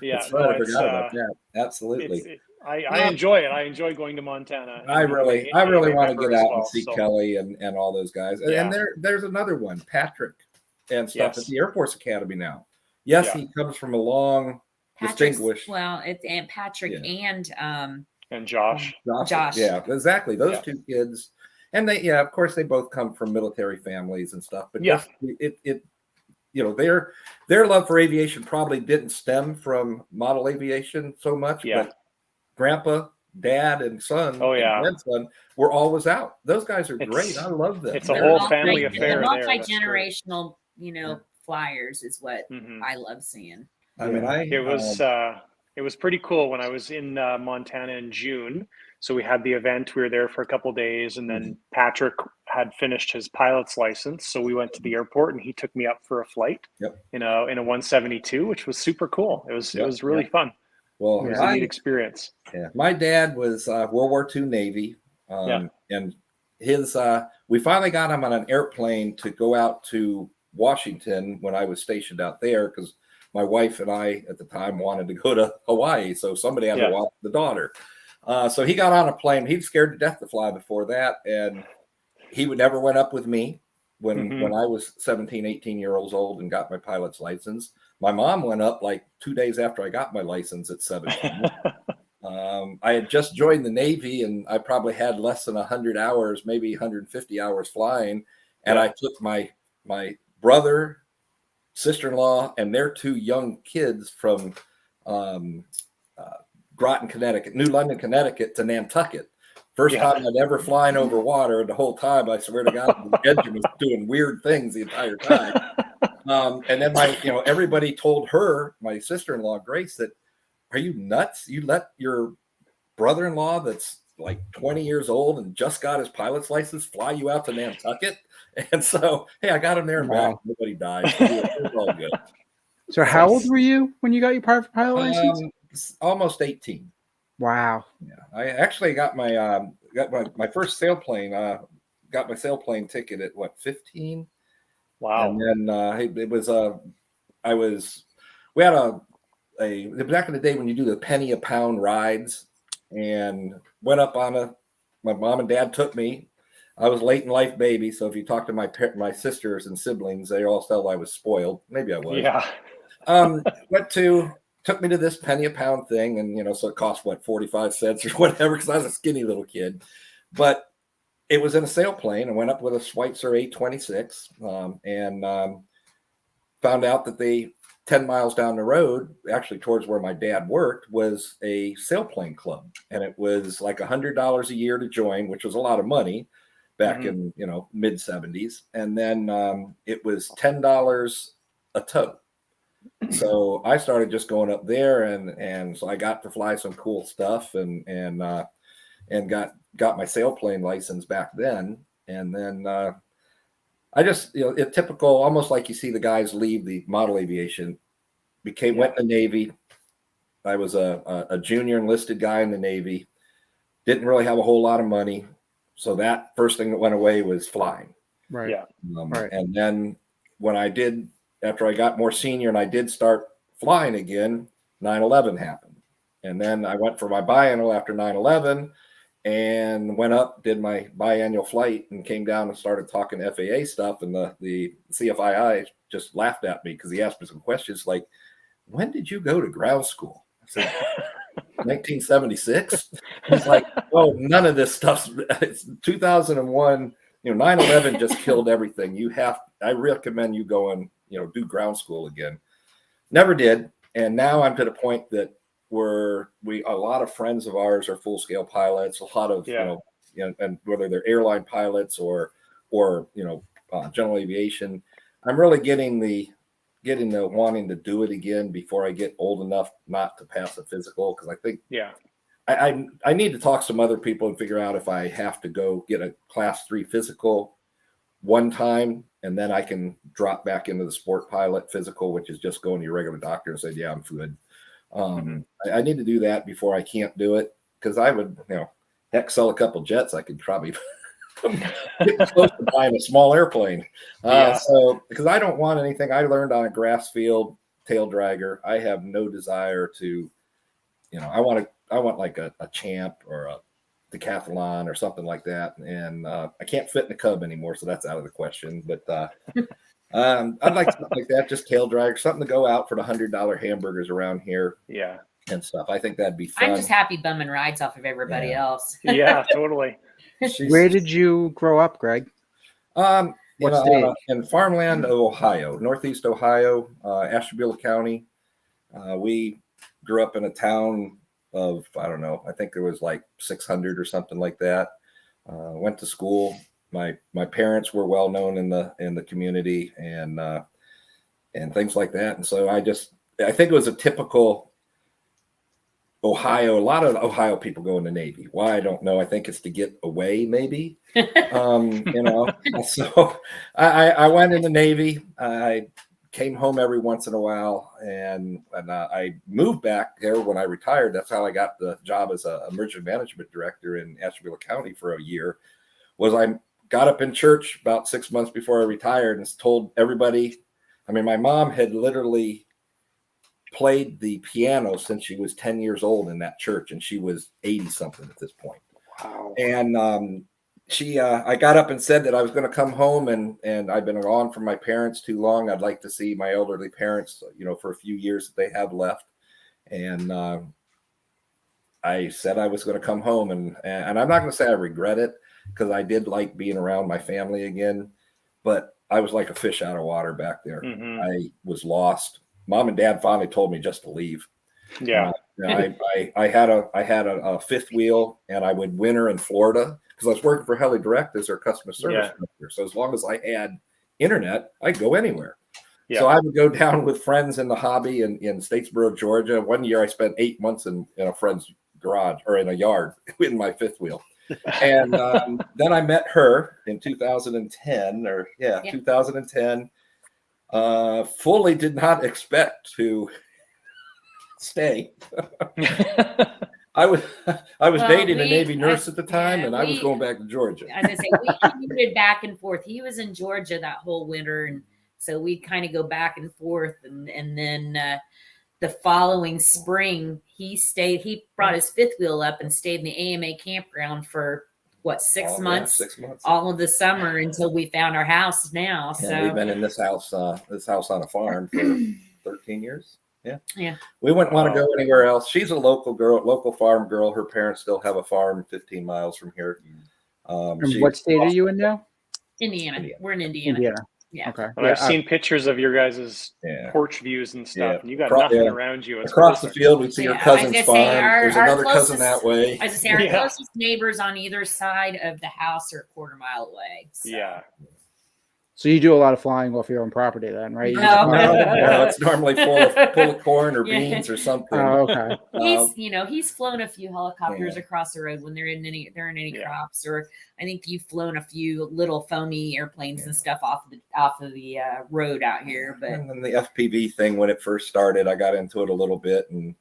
That's right. I forgot about that. Absolutely. I enjoy it. I enjoy going to Montana. I really want to get out and see Kelly and all those guys. And there's another one, Patrick and stuff at the Air Force Academy now. Yes, he comes from a long distinguished. Well, it's Aunt Patrick and Josh. Yeah, exactly. Those two kids, and they, of course, they both come from military families and stuff. But their love for aviation probably didn't stem from model aviation so much. Yeah. But Grandpa, Dad, and son, and grandson were always out. Those guys are great. I love them. It's a whole family affair. The multi-generational, flyers is what I love seeing. I mean, it was pretty cool when I was in Montana in June. So we had the event. We were there for a couple of days, and then Patrick had finished his pilot's license. So we went to the airport, and he took me up for a flight in a 172, which was super cool. It was really fun. Well, it was a neat experience. Yeah, my dad was World War II Navy, and his we finally got him on an airplane to go out to Washington when I was stationed out there because my wife and I at the time wanted to go to Hawaii, so somebody had to watch the daughter. So he got on a plane. He was scared to death to fly before that, and he never went up with me when I was 17, 18 years old and got my pilot's license. My mom went up like 2 days after I got my license at 17. I had just joined the Navy, and I probably had less than 100 hours, maybe 150 hours flying, and I took my brother, sister-in-law, and their two young kids from Groton, Connecticut, New London, Connecticut to Nantucket. First time I'd ever flying over water, and the whole time, I swear to God, the engine was doing weird things the entire time. And then everybody told her, my sister-in-law, Grace, that, are you nuts? You let your brother-in-law that's like 20 years old and just got his pilot's license fly you out to Nantucket? And so, hey, I got him there and back. Nobody died. It was all good. So how old were you when you got your private pilot license? Almost 18. Wow. Yeah, I actually got my first sailplane. Got my sailplane ticket at 15. Wow. And then it was we had it was back in the day when you do the penny a pound rides, and went up on my mom and dad took me. I was late in life baby, so if you talk to my sisters and siblings, they all felt I was spoiled. Maybe I was. Yeah. Took me to this penny a pound thing, and so it cost 45 cents or whatever, because I was a skinny little kid. But it was in a sailplane. I went up with a Schweitzer 826, and found out that 10 miles down the road, actually towards where my dad worked, was a sailplane club, and it was like $100 a year to join, which was a lot of money back in mid 70s, and then it was $10 a tow. So I started just going up there, and so I got to fly some cool stuff, and got my sailplane license back then, and then I just it typical, almost like you see the guys leave the model aviation, went in the Navy. I was a junior enlisted guy in the Navy, didn't really have a whole lot of money, so that first thing that went away was flying. Right. Yeah. Right. And then when after I got more senior and I did start flying again, 9/11 happened. And then I went for my biannual after 9/11 and went up, did my biannual flight, and came down and started talking FAA stuff. And the CFII just laughed at me because he asked me some questions like, when did you go to ground school? I said, 1976. He's like, oh, none of this stuff's, it's 2001. 9/11 just killed everything. I recommend you go and, do ground school again. Never did. And now I'm to the point that a lot of friends of ours are full scale pilots, a lot of, and whether they're airline pilots or general aviation, I'm really getting the wanting to do it again before I get old enough not to pass a physical. Cause I think, I need to talk to some other people and figure out if I have to go get a class 3 physical one time, and then I can drop back into the sport pilot physical, which is just going to your regular doctor and say, yeah, I'm good. I need to do that before I can't do it. Cause I would, heck, sell a couple jets. I could probably get close to buying a small airplane. So because I don't want anything. I learned on a grass field tail dragger. I have no desire to, I want like a champ or a decathlon or something like that. And I can't fit in the Cub anymore, so that's out of the question. But I'd like something like that, just tail dragger, something to go out for the $100 hamburgers around here. Yeah. And stuff. I think that'd be fun. I'm just happy bumming rides off of everybody else. Yeah, totally. Where did you grow up, Greg? In farmland of Ohio, Northeast Ohio, Ashtabula County. We grew up in a town of, I don't know, I think there was like 600 or something like that. Went to school. My parents were well known in the community and things like that. And so I think it was a typical Ohio. A lot of Ohio people go in the Navy. Why? I don't know. I think it's to get away, maybe. So I went in the Navy. I came home every once in a while, and I moved back there when I retired. That's how I got the job as a emergency management director in Ashtabula County for a year. I got up in church about 6 months before I retired and told everybody. I mean, my mom had literally played the piano since she was 10 years old in that church, and she was 80 something at this point. Wow. And I got up and said that I was going to come home, and I've been gone from my parents too long. I'd like to see my elderly parents, for a few years that they have left. And I said I was going to come home, and I'm not going to say I regret it, because I did like being around my family again, but I was like a fish out of water back there. Mm-hmm. I was lost. Mom and Dad finally told me just to leave. Yeah. I had a fifth wheel, and I would winter in Florida because I was working for Heli-Direct as their customer service director. So as long as I had internet, I'd go anywhere. Yeah. So I would go down with friends in the hobby in Statesboro, Georgia. One year I spent 8 months in a friend's garage or in a yard in my fifth wheel. And then I met her in 2010 2010. Fully did not expect to stay. I was dating a Navy nurse at the time, and I was going back to Georgia. As I say, we commuted back and forth. He was in Georgia that whole winter, and so we'd kind of go back and forth. And then the following spring, he brought his fifth wheel up and stayed in the AMA campground for 6 months? 6 months. All of the summer until we found our house now. Yeah, so we've been in this house on a farm for 13 years. Yeah. We wouldn't want to go anywhere else. She's a local farm girl. Her parents still have a farm 15 miles from here. What state are you in now? Indiana. We're in Indiana. Yeah. Okay. And I've seen pictures of your guys' porch views and stuff, and you got nothing around you. It's across the field, we see your cousin's farm. There's another cousin that way. I was going to say, our closest neighbors on either side of the house are a quarter mile away. So. Yeah. So you do a lot of flying off your own property then, right? No, it's normally full of corn or beans or something. Oh, okay. He's flown a few helicopters across the road when they're in any crops, or I think you've flown a few little foamy airplanes and stuff off of the road out here. But and then the FPV thing, when it first started, I got into it a little bit and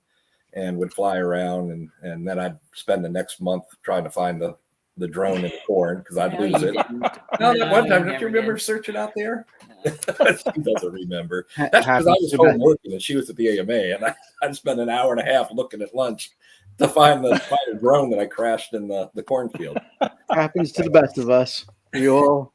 would fly around, and then I'd spend the next month trying to find the drone in the corn because I'd lose it. That one time, don't you remember searching out there? She doesn't remember. That's because I was home working and she was at the AMA, and I'd spend an hour and a half looking at lunch to find a drone that I crashed in the cornfield. Happens to the best of us. The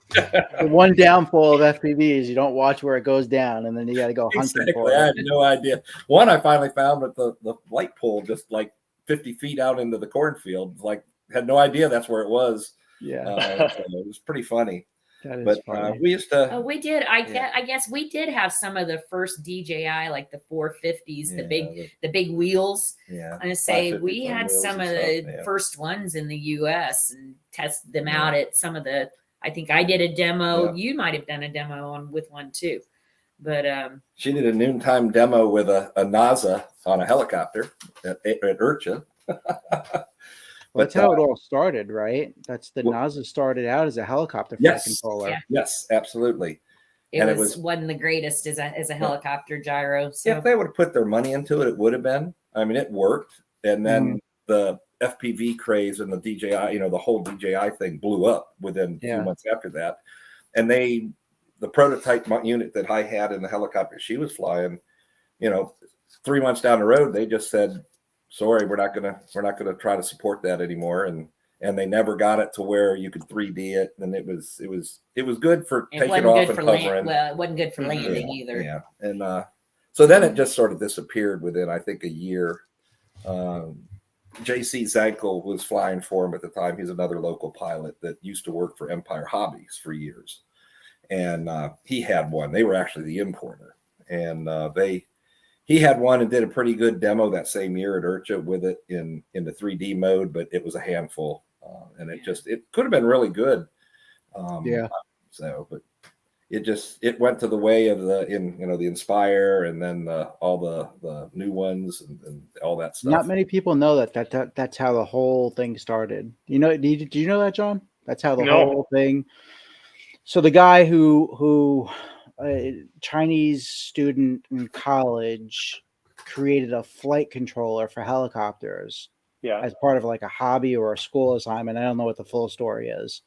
one downfall of FPV is you don't watch where it goes down, and then you got to go hunting for it. I had no idea. One I finally found with the light pole just like 50 feet out into the cornfield, had no idea that's where it was. Yeah, So it was pretty funny. that is But funny. we used to. Oh, we did. I guess we did have some of the first DJI, like the 450s, the big wheels. Yeah. I'm gonna say 550s we on had wheels some and of the stuff, yeah. first ones in the US and tested them Yeah. out at some of the. I think I did a demo. Yeah. You might have done a demo with one too, but She did a noontime demo with a NASA on a helicopter at IRCHA. That's how it all started, right? That's the NASA started out as a helicopter flight Yes. controller. Yeah. Yes, absolutely. it wasn't the greatest as a helicopter gyro. So If they would have put their money into it, it would have been. I mean, it worked. And then the FPV craze and the DJI, the whole DJI thing blew up within a few months after that. And the prototype unit that I had in the helicopter she was flying, 3 months down the road, they just said, sorry, we're not gonna try to support that anymore. And they never got it to where you could 3D it. And it was good for taking off and hovering. Well, it wasn't good for landing either. Yeah. And so then it just sort of disappeared within, I think, a year. JC Zankel was flying for him at the time. He's another local pilot that used to work for Empire Hobbies for years. And he had one. They were actually the importer. And he had one and did a pretty good demo that same year at IRCHA with it in the 3D mode, but it was a handful. And it could have been really good. So, but it went to the way of the Inspire and then all the new ones and all that stuff. Not many people know that's how the whole thing started. Did you know that, John? That's how the whole thing. So the guy who Chinese student in college created a flight controller for helicopters as part of like a hobby or a school assignment. I don't know what the full story is.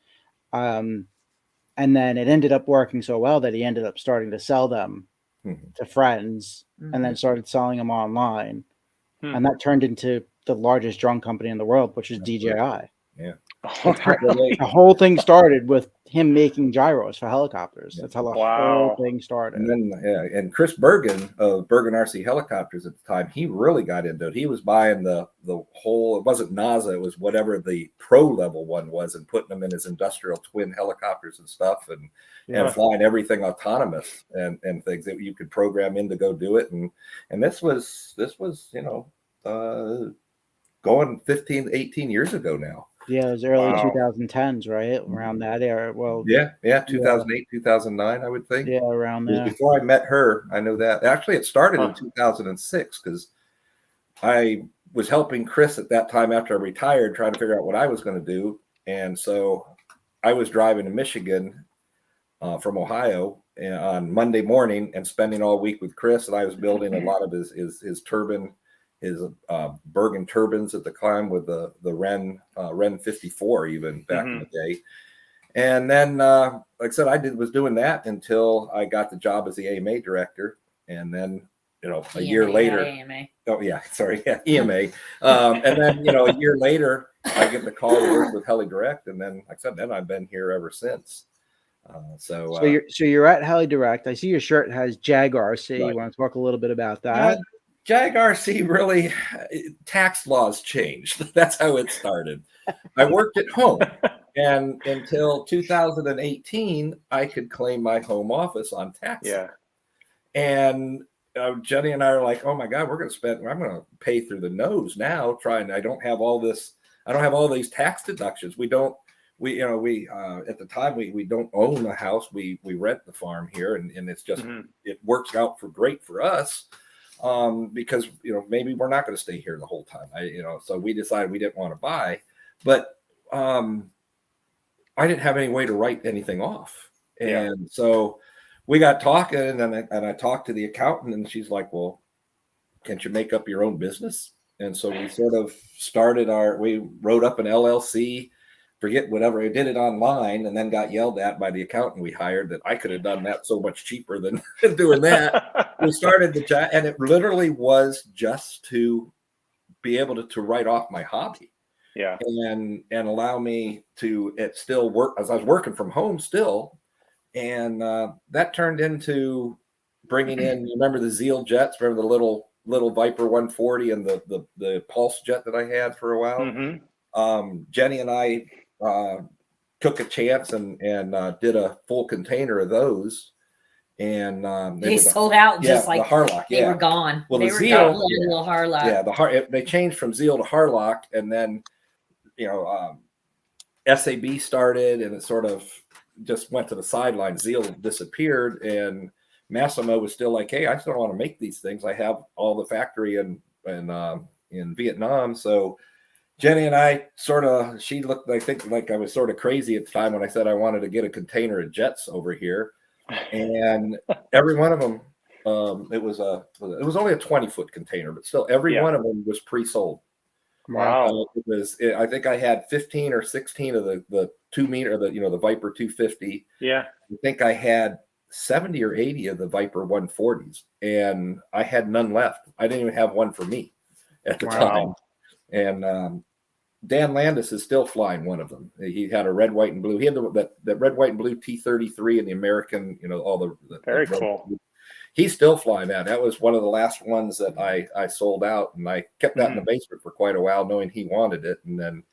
And then it ended up working so well that he ended up starting to sell them to friends and then started selling them online. And that turned into the largest drone company in the world, which is DJI. Yeah. The whole thing started with him making gyros for helicopters. That's how the whole thing started. And then, and Chris Bergen of Bergen RC Helicopters at the time, he really got into it. He was buying the whole, it wasn't NASA, it was whatever the pro level one was, and putting them in his industrial twin helicopters and stuff, and flying everything autonomous and things that you could program in to go do it. And this was going 15, 18 years ago now. Yeah, it was early 2010s, right? Around that era. Well, 2008, 2009, I would think. Yeah, around there. Before I met her, I know that. Actually, it started in 2006 because I was helping Chris at that time after I retired, trying to figure out what I was going to do. And so I was driving to Michigan from Ohio on Monday morning and spending all week with Chris. And I was building a lot of his turbine, his Bergen turbines at the time with the Ren 54 even back in the day. And then, like I said, was doing that until I got the job as the AMA director. And then, a year later, EMA. And then, a year later, I get the call to work with Heli-Direct. And then, like I said, I've been here ever since. So you're at Heli-Direct. I see your shirt has Jag RC. Right. You want to talk a little bit about that? Jag RC really, tax laws changed. That's how it started. I worked at home, and until 2018, I could claim my home office on tax. Yeah. And Jenny and I are like, oh my God, I'm going to pay through the nose now. I don't have all these tax deductions. We at the time we don't own the house. We rent the farm here, and it's just it works out great for us. Because maybe we're not going to stay here the whole time. So we decided we didn't want to buy, but I didn't have any way to write anything off, and so we got talking, and I talked to the accountant, and she's like, "Well, can't you make up your own business?" And so we sort of we wrote up an LLC. Forget whatever. I did it online and then got yelled at by the accountant we hired that I could have done that so much cheaper than doing that. We started and it literally was just to be able to write off my hobby. Yeah. And allow me to still work as I was working from home still. And that turned into bringing in, you remember the Zeal jets, remember the little Viper 140 and the Pulse jet that I had for a while? Jenny and I took a chance and did a full container of those. And they sold out just like the Harlock. They were gone. Well, they the were Zeal, gone. Little Harlock. Yeah, they changed from Zeal to Harlock, and then SAB started, and it sort of just went to the sideline. Zeal disappeared, and Massimo was still like, "Hey, I still want to make these things. I have all the factory in Vietnam." So Jenny and I she looked, I think, like I was sort of crazy at the time when I said I wanted to get a container of jets over here. And every one of them, it was only a 20-foot container, but still every one of them was pre-sold. Wow. I think I had 15 or 16 of the 2 meter, the Viper 250. Yeah. I think I had 70 or 80 of the Viper 140s, and I had none left. I didn't even have one for me at the time. And Dan Landis is still flying one of them. He had a red, white, and blue. He had that red, white, and blue T-33 and the American, all the very cool. He's still flying that. That was one of the last ones that I sold out, and I kept that in the basement for quite a while, knowing he wanted it. And then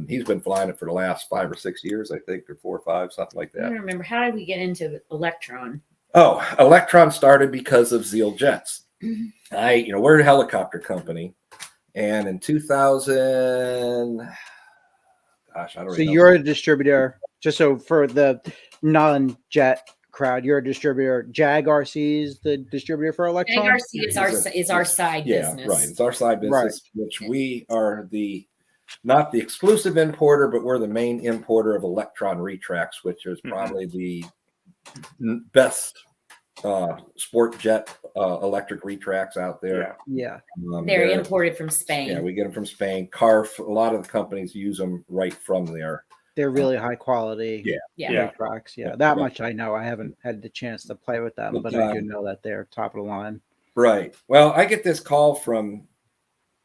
he's been flying it for the last 5 or 6 years, I think, or 4 or 5, something like that. I don't remember. How did we get into Electron? Oh, Electron started because of Zeal jets. We're a helicopter company. And in 2000, gosh, I don't know. So you're a distributor, just so for the non-jet crowd, you're a distributor. Jag RC is the distributor for Electron? Jag RC is our side business. Yeah, right. It's our side business, which we are not the exclusive importer, but we're the main importer of Electron retracts, which is probably the best sport jet electric retracts out there. Yeah. They're imported from Spain. Yeah, we get them from Spain. Carf, a lot of the companies use them right from there. They're really high quality. Retracts. Yeah, that much I know. I haven't had the chance to play with them, but I do know that they're top of the line. Right. Well, I get this call from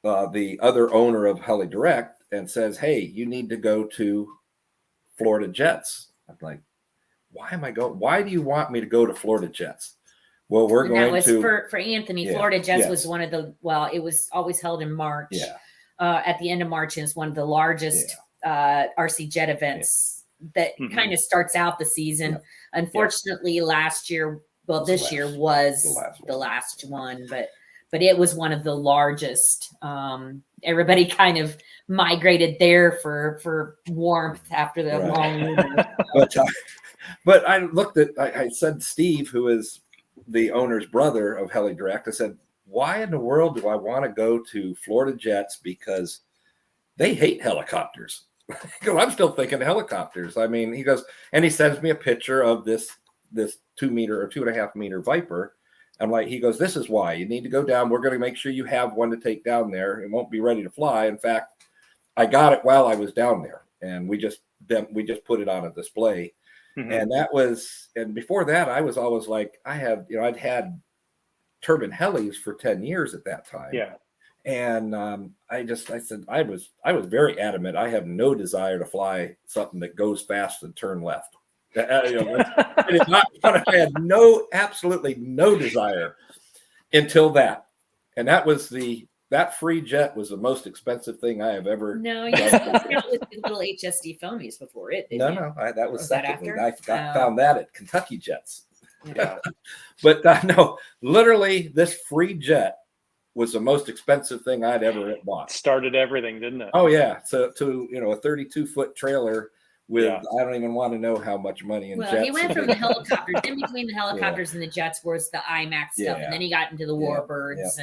the other owner of Heli-Direct and says, "Hey, you need to go to Florida Jets." I'm like, "Why am I going? Why do you want me to go to Florida Jets?" Well, that was for Anthony. Florida Jets was one of the, it was always held in March. At the end of March, and it's one of the largest RC jet events that kind of starts out the season. Unfortunately, last year, this year was the last one, but it was one of the largest. Everybody kind of migrated there for warmth after the long winter. But I looked at, I said, Steve, who is the owner's brother of Heli-Direct, I said, "Why in the world do I want to go to Florida Jets? Because they hate helicopters." Because I'm still thinking helicopters. I mean, he goes, and he sends me a picture of this 2 meter or 2.5 meter Viper. I'm like, he goes, "This is why you need to go down. We're going to make sure you have one to take down there. It won't be ready to fly." In fact, I got it while I was down there, and we just put it on a display. And and before that, I was always like, I'd had turbine helis for 10 years at that time. Yeah. And I said, I was very adamant. I have no desire to fly something that goes fast and turn left. I had absolutely no desire until that. And that free jet was the most expensive thing I have ever. No, you got with the little HSD foamies before it. No, that was secondly. I found that at Kentucky Jets. Yeah. But no, literally, this free jet was the most expensive thing I'd ever bought. Started everything, didn't it? Oh yeah. So to a 32-foot trailer with I don't even want to know how much money in jets. He went from the helicopters. In between the helicopters and the jets was the IMAX stuff, and then he got into the Warbirds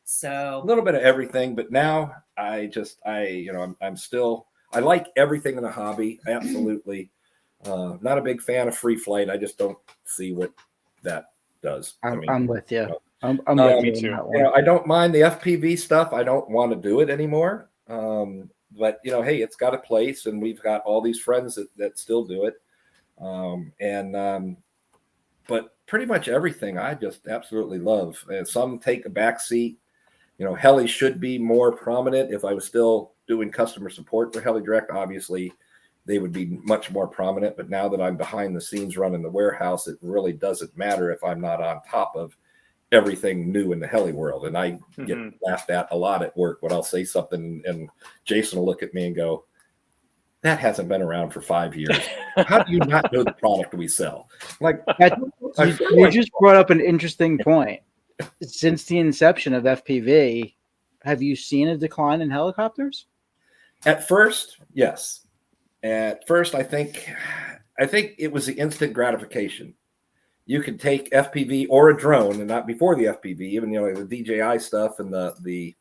So a little bit of everything, but now I'm still, I like everything in the hobby. Absolutely. Not a big fan of free flight. I just don't see what that does. I'm with you. I'm with me too. I don't mind the FPV stuff. I don't want to do it anymore. But hey, it's got a place, and we've got all these friends that still do it. But pretty much everything I just absolutely love. And some take a back seat. Heli should be more prominent. If I was still doing customer support for Heli-Direct, obviously they would be much more prominent. But now that I'm behind the scenes running the warehouse, it really doesn't matter if I'm not on top of everything new in the heli world. And I get laughed at a lot at work when I'll say something and Jason will look at me and go, that hasn't been around for 5 years. How do you not know the product we sell? Like, you just brought up an interesting point. Since the inception of FPV, have you seen a decline in helicopters? At first, yes. At first, I think it was the instant gratification. You could take FPV or a drone, and not before the FPV, even the DJI stuff and the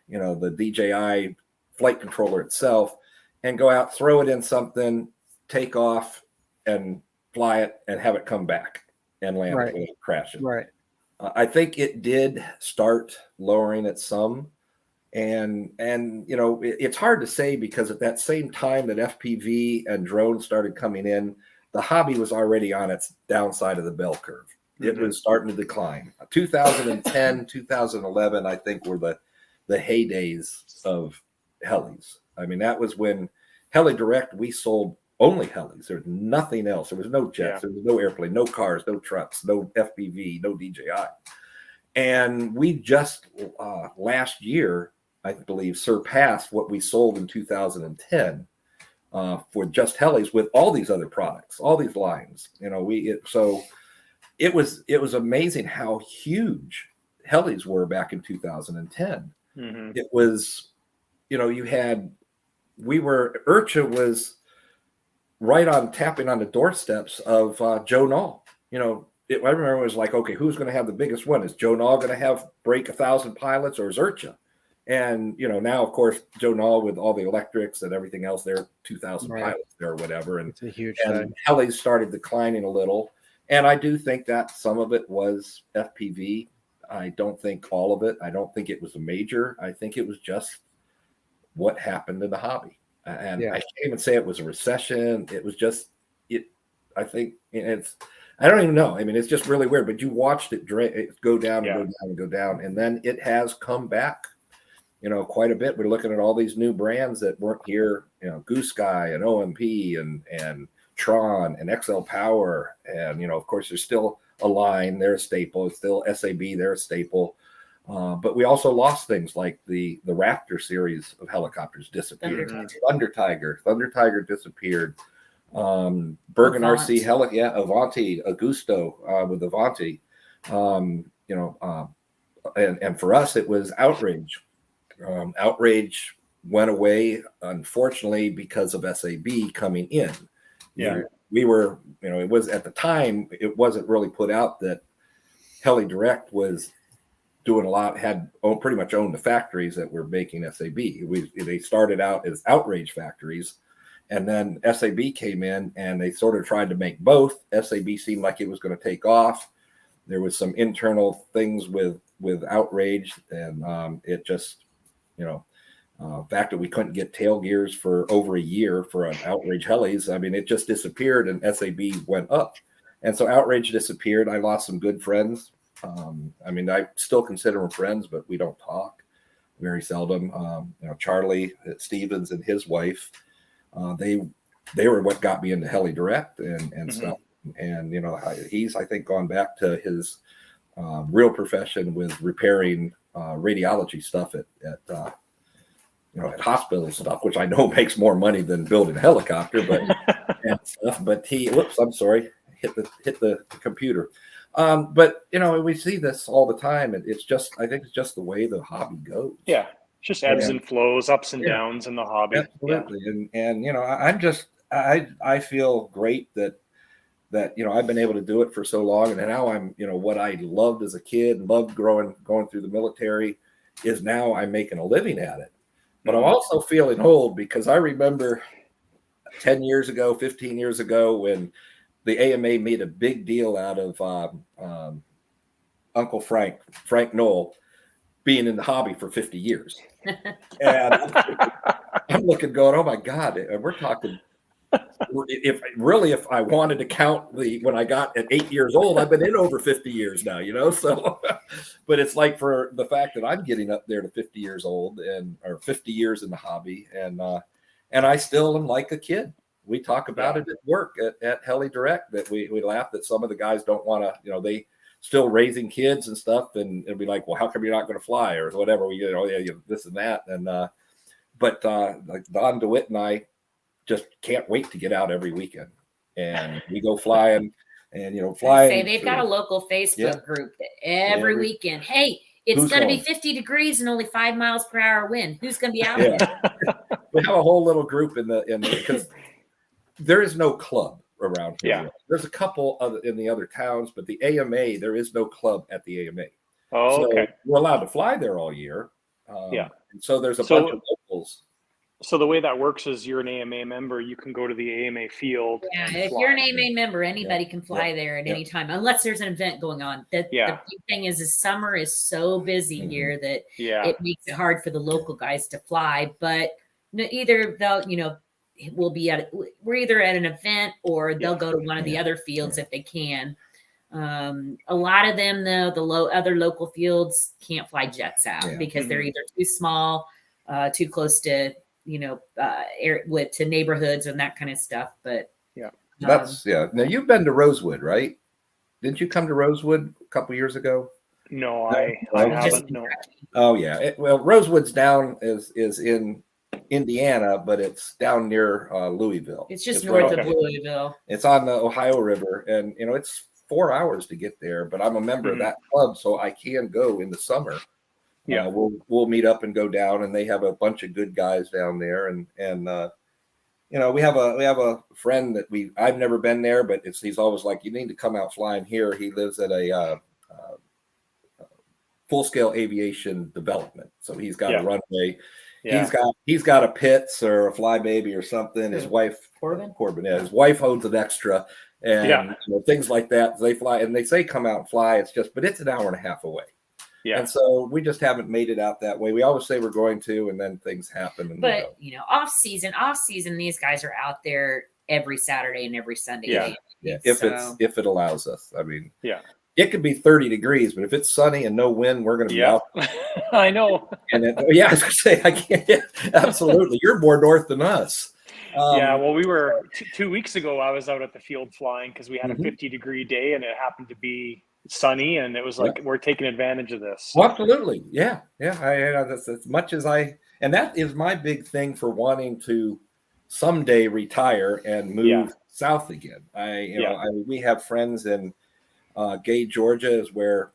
DJI flight controller itself, and go out, throw it in something, take off, and fly it, and have it come back and land it without crashing. Right. I think it did start lowering it some, and it's hard to say because at that same time that FPV and drones started coming in, the hobby was already on its downside of the bell curve. It was starting to decline. 2010, 2011, I think, were the heydays of helis. I mean, that was when Heli-Direct, we sold only helis. There was nothing else. There was no jets. There was no airplane, no cars, no trucks, no FPV, no DJI. And we just last year, I believe, surpassed what we sold in 2010 for just helis with all these other products, all these lines. So it was amazing how huge helis were back in 2010. It was, IRCHA was right on tapping on the doorsteps of Joe Nall. I remember it was like, okay, who's going to have the biggest one? Is Joe Nall going to break 1,000 pilots, or is IRCHA? And now, of course, Joe Nall with all the electrics and everything else, they're 2,000 pilots there or whatever. And it's a huge and thing. helis started declining a little. And I do think that some of it was FPV. I don't think all of it. I don't think it was a major. I think it was just what happened in the hobby. And I can't even say it was a recession. It was just it. I think I don't even know. I mean, it's just really weird. But you watched it go down and go down and go down, and then it has come back. Quite a bit. We're looking at all these new brands that weren't here. Goose Sky and OMP and Tron and XL Power, and of course, there's still a line. They're a staple. It's still SAB. They're a staple. But we also lost things like the Raptor series of helicopters disappeared. Thunder Tiger disappeared. Bergen RC Avanti, Augusto with Avanti. And for us, it was Outrage. Outrage went away, unfortunately, because of SAB coming in. We were, it was at the time, it wasn't really put out that Heli-Direct was doing a lot, pretty much owned the factories that were making SAB. They started out as Outrage factories, and then SAB came in and they sort of tried to make both. SAB seemed like it was going to take off. There was some internal things with Outrage, and it just, fact that we couldn't get tail gears for over a year for an Outrage helis. I mean, it just disappeared, and SAB went up. And so Outrage disappeared. I lost some good friends. I still consider them friends, but we don't talk very seldom. Charlie Stevens and his wife, they were what got me into Heli-Direct and stuff. And, he's, I think, gone back to his real profession with repairing radiology stuff at hospital stuff, which I know makes more money than building a helicopter, and stuff. But I'm sorry, hit the computer. But we see this all the time, and I think it's just the way the hobby goes. Yeah, just ebbs and flows, ups and downs in the hobby. Absolutely, and I feel great that I've been able to do it for so long, and now I'm what I loved as a kid, loved going through the military, is now I'm making a living at it. But I'm also feeling old because I remember 10 years ago, 15 years ago, when the AMA made a big deal out of Uncle Frank Knoll, being in the hobby for 50 years. And I'm looking going, oh my God, we're talking, if I wanted to count when I got at 8 years old, I've been in over 50 years now, so, but it's like for the fact that I'm getting up there to 50 years old or 50 years in the hobby. And I still am like a kid. We talk about it at work at Heli-Direct, that we laugh that some of the guys don't want to, they still raising kids and stuff. And it'll be like, well, how come you're not going to fly or whatever, this and that. And, but like Don DeWitt and I, just can't wait to get out every weekend. And we go flying and, fly. Say they've got a local Facebook group that every weekend. Hey, it's going to be 50 degrees and only 5 miles per hour wind. Who's going to be out there? We have a whole little group because there is no club around here. Yeah. There's a couple in the other towns, but the AMA, there is no club at the AMA. Oh, so okay. we're allowed to fly there all year. And so there's a bunch of locals. So the way that works is you're an AMA member, you can go to the AMA field. Yeah, if you're an AMA member, anybody can fly there at any time, unless there's an event going on. The big thing is summer is so busy here that it makes it hard for the local guys to fly. But either they'll, we're either at an event or they'll go to one of the other fields if they can. A lot of them, though, other local fields can't fly jets out because they're either too small, too close to to neighborhoods and that kind of stuff. But Now you've been to Rosewood, right? Didn't you come to Rosewood a couple years ago? No, I haven't. No. Oh yeah. Rosewood's down is in Indiana, but it's down near Louisville. It's just north of Louisville. It's on the Ohio River, and it's 4 hours to get there. But I'm a member of that club, so I can go in the summer. Yeah, we'll meet up and go down, and they have a bunch of good guys down there, and we have a friend that I've never been there, but he's always like, you need to come out flying here. He lives at a full scale aviation development, so he's got a runway. Yeah. He's got a Pitts or a Flybaby or something. His wife Corbin, his wife owns an extra, and things like that. They fly, and they say come out and fly. But it's an hour and a half away. Yeah. And so we just haven't made it out that way. We always say we're going to, and then things happen. But off season, these guys are out there every Saturday and every Sunday. Yeah. If it allows us. I mean, it could be 30 degrees, but if it's sunny and no wind, we're going to be out. I know. And I was going to say, I can't. Absolutely, you're more north than us. Well, we were 2 weeks ago. I was out at the field flying because we had a 50-degree day, and it happened to be sunny, and it was like we're taking advantage of this. Well, absolutely, yeah. That's as much as and that is my big thing for wanting to someday retire and move south again. We have friends in Gay, Georgia, is where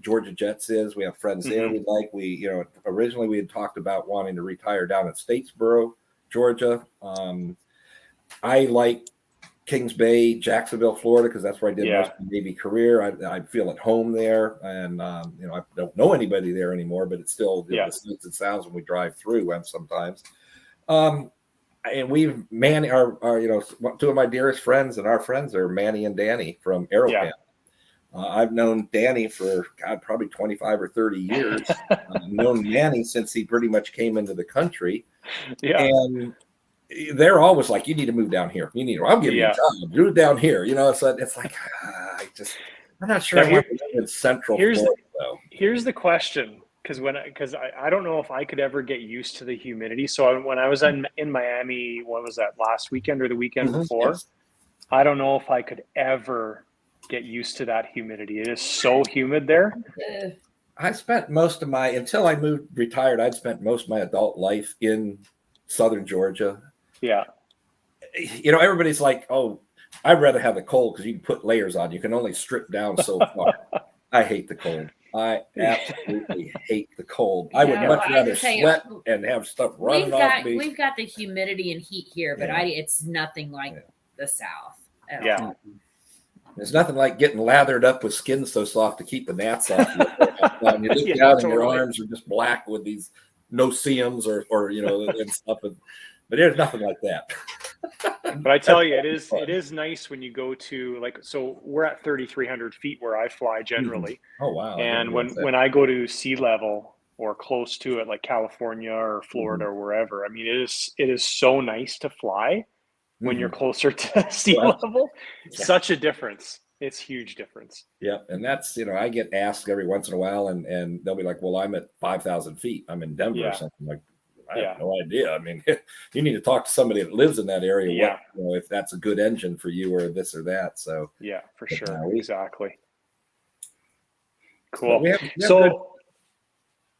Georgia Jets is. We have friends there. Originally we had talked about wanting to retire down at Statesboro, Georgia. I like Kings Bay, Jacksonville, Florida, because that's where I did most of my Navy career. I feel at home there, and I don't know anybody there anymore, but it's still the sights and sounds when we drive through sometimes. And we've two of my dearest friends and our friends are Manny and Danny from Aeropan. I've known Danny for probably 25 or 30 years. I've known Manny since he pretty much came into the country. Yeah. And they're always like, you need to move down here. I'll give you a job. Move down here. So it's like, I'm not sure I want to live in Central Florida, though. Here's the question, because I don't know if I could ever get used to the humidity. So when I was in Miami, what was that, last weekend or the weekend before? Yes. I don't know if I could ever get used to that humidity. It is so humid there. I spent until I retired, I'd spent most of my adult life in Southern Georgia. Yeah. Everybody's like, oh, I'd rather have the cold because you can put layers on. You can only strip down so far. I hate the cold. I absolutely hate the cold. I would much rather sweat and have stuff running off me. We've got the humidity and heat here, but it's nothing like the South at all. There's nothing like getting lathered up with skin so soft to keep the gnats off you. You look down and your arms are just black with these no-see-ums or and stuff. But there's nothing like that. But I tell you, it is nice when you go to so we're at 3,300 feet where I fly generally. Oh, wow. And when I go to sea level or close to it, like California or Florida or wherever, I mean, it is so nice to fly when you're closer to sea level. Such a difference. It's huge difference. Yeah. And that's, I get asked every once in a while and they'll be like, well, I'm at 5,000 feet. I'm in Denver or something. Like, I have no idea. I mean, you need to talk to somebody that lives in that area. If that's a good engine for you or this or that. So yeah, for sure. Exactly. Cool.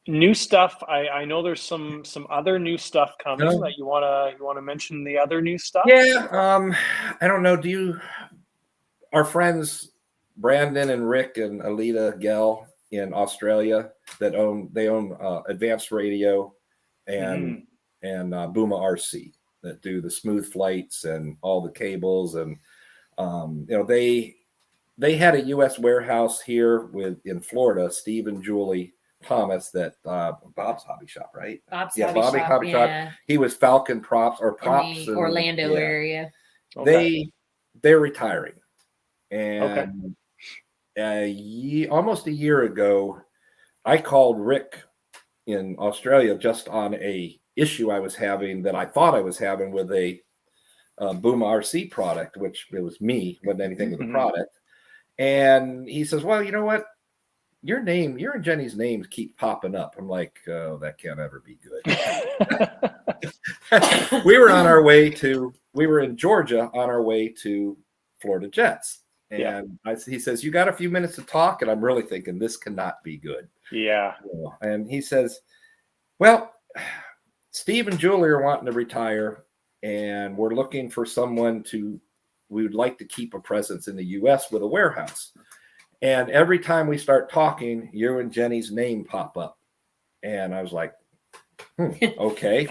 new stuff. I know there's some other new stuff coming that you wanna mention the other new stuff. Yeah. I don't know. Our friends Brandon and Rick and Alita Gell in Australia that own Advanced Radio and Booma RC that do the smooth flights and all the cables, and they had a U.S. warehouse here in Florida. Steve and Julie Thomas, that Bob's Hobby Shop, right? Bob's Hobby Shop. He was Falcon Props in the Orlando area. Okay. They're retiring, and almost a year ago, I called Rick in Australia just on a issue I was having that I thought I was having with a Booma RC product, which it was me, wasn't anything with the product. And he says, well, you know what? Your and Jenny's names keep popping up. I'm like, oh, that can't ever be good. We were in Georgia on our way to Florida Jets. And he says, you got a few minutes to talk? And I'm really thinking this cannot be good. Yeah. And he says, well, Steve and Julie are wanting to retire, and we're looking for someone we would like to keep a presence in the U.S. with a warehouse. And every time we start talking, you and Jenny's name pop up. And I was like, okay.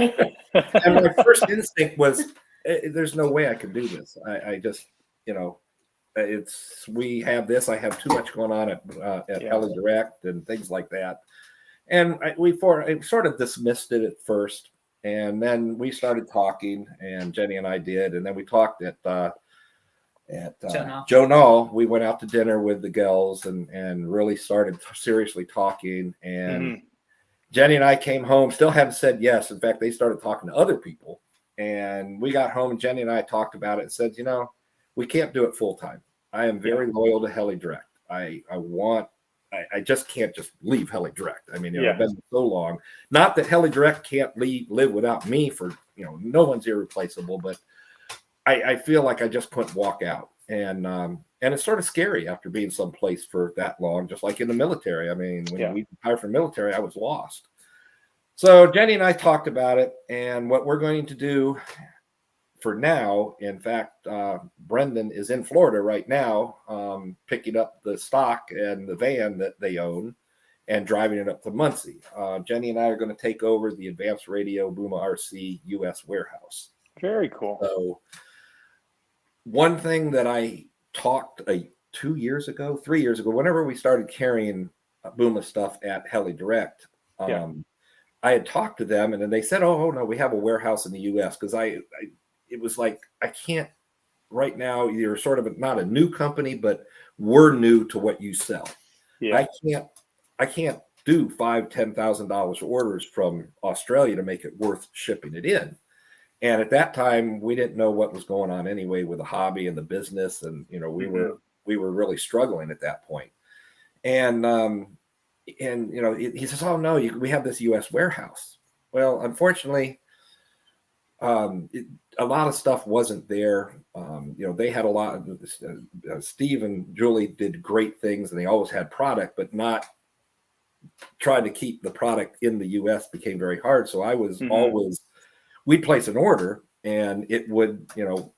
And my first instinct was, there's no way I can do this. I just, we have this. I have too much going on at Heli-Direct and things like that. And we sort of dismissed it at first. And then we started talking, and Jenny and I did. And then we talked at Joe Knoll. We went out to dinner with the girls and really started seriously talking. And Jenny and I came home, still hadn't said yes. In fact, they started talking to other people. And we got home, and Jenny and I talked about it and said, we can't do it full time. I am very loyal to Heli-Direct. I just can't just leave Heli-Direct. I mean, I've been so long. Not that Heli-Direct can't live without me for, no one's irreplaceable, but I feel like I just couldn't walk out. And it's sort of scary after being someplace for that long, just like in the military. I mean, when we retired from the military, I was lost. So Jenny and I talked about it, and what we're going to do for now, in fact, Brendan is in Florida right now, picking up the stock and the van that they own and driving it up to Muncie. Jenny and I are going to take over the Advanced Radio Booma RC U.S. warehouse. Very cool. So one thing that I talked 3 years ago, whenever we started carrying Booma stuff at Heli-Direct, I had talked to them, and then they said, oh no, we have a warehouse in the U.S. because it was like, I can't right now. You're sort of not a new company, but we're new to what you sell. Yeah. I can't do $5,000-$10,000 orders from Australia to make it worth shipping it in. And at that time, we didn't know what was going on anyway with the hobby and the business, and we were really struggling at that point. And he says, "Oh no, we have this U.S. warehouse." Well, unfortunately, a lot of stuff wasn't there. They had a lot of Steve and Julie did great things, and they always had product, but not trying to keep the product in the U.S. became very hard. So I was always, we'd place an order, and it would,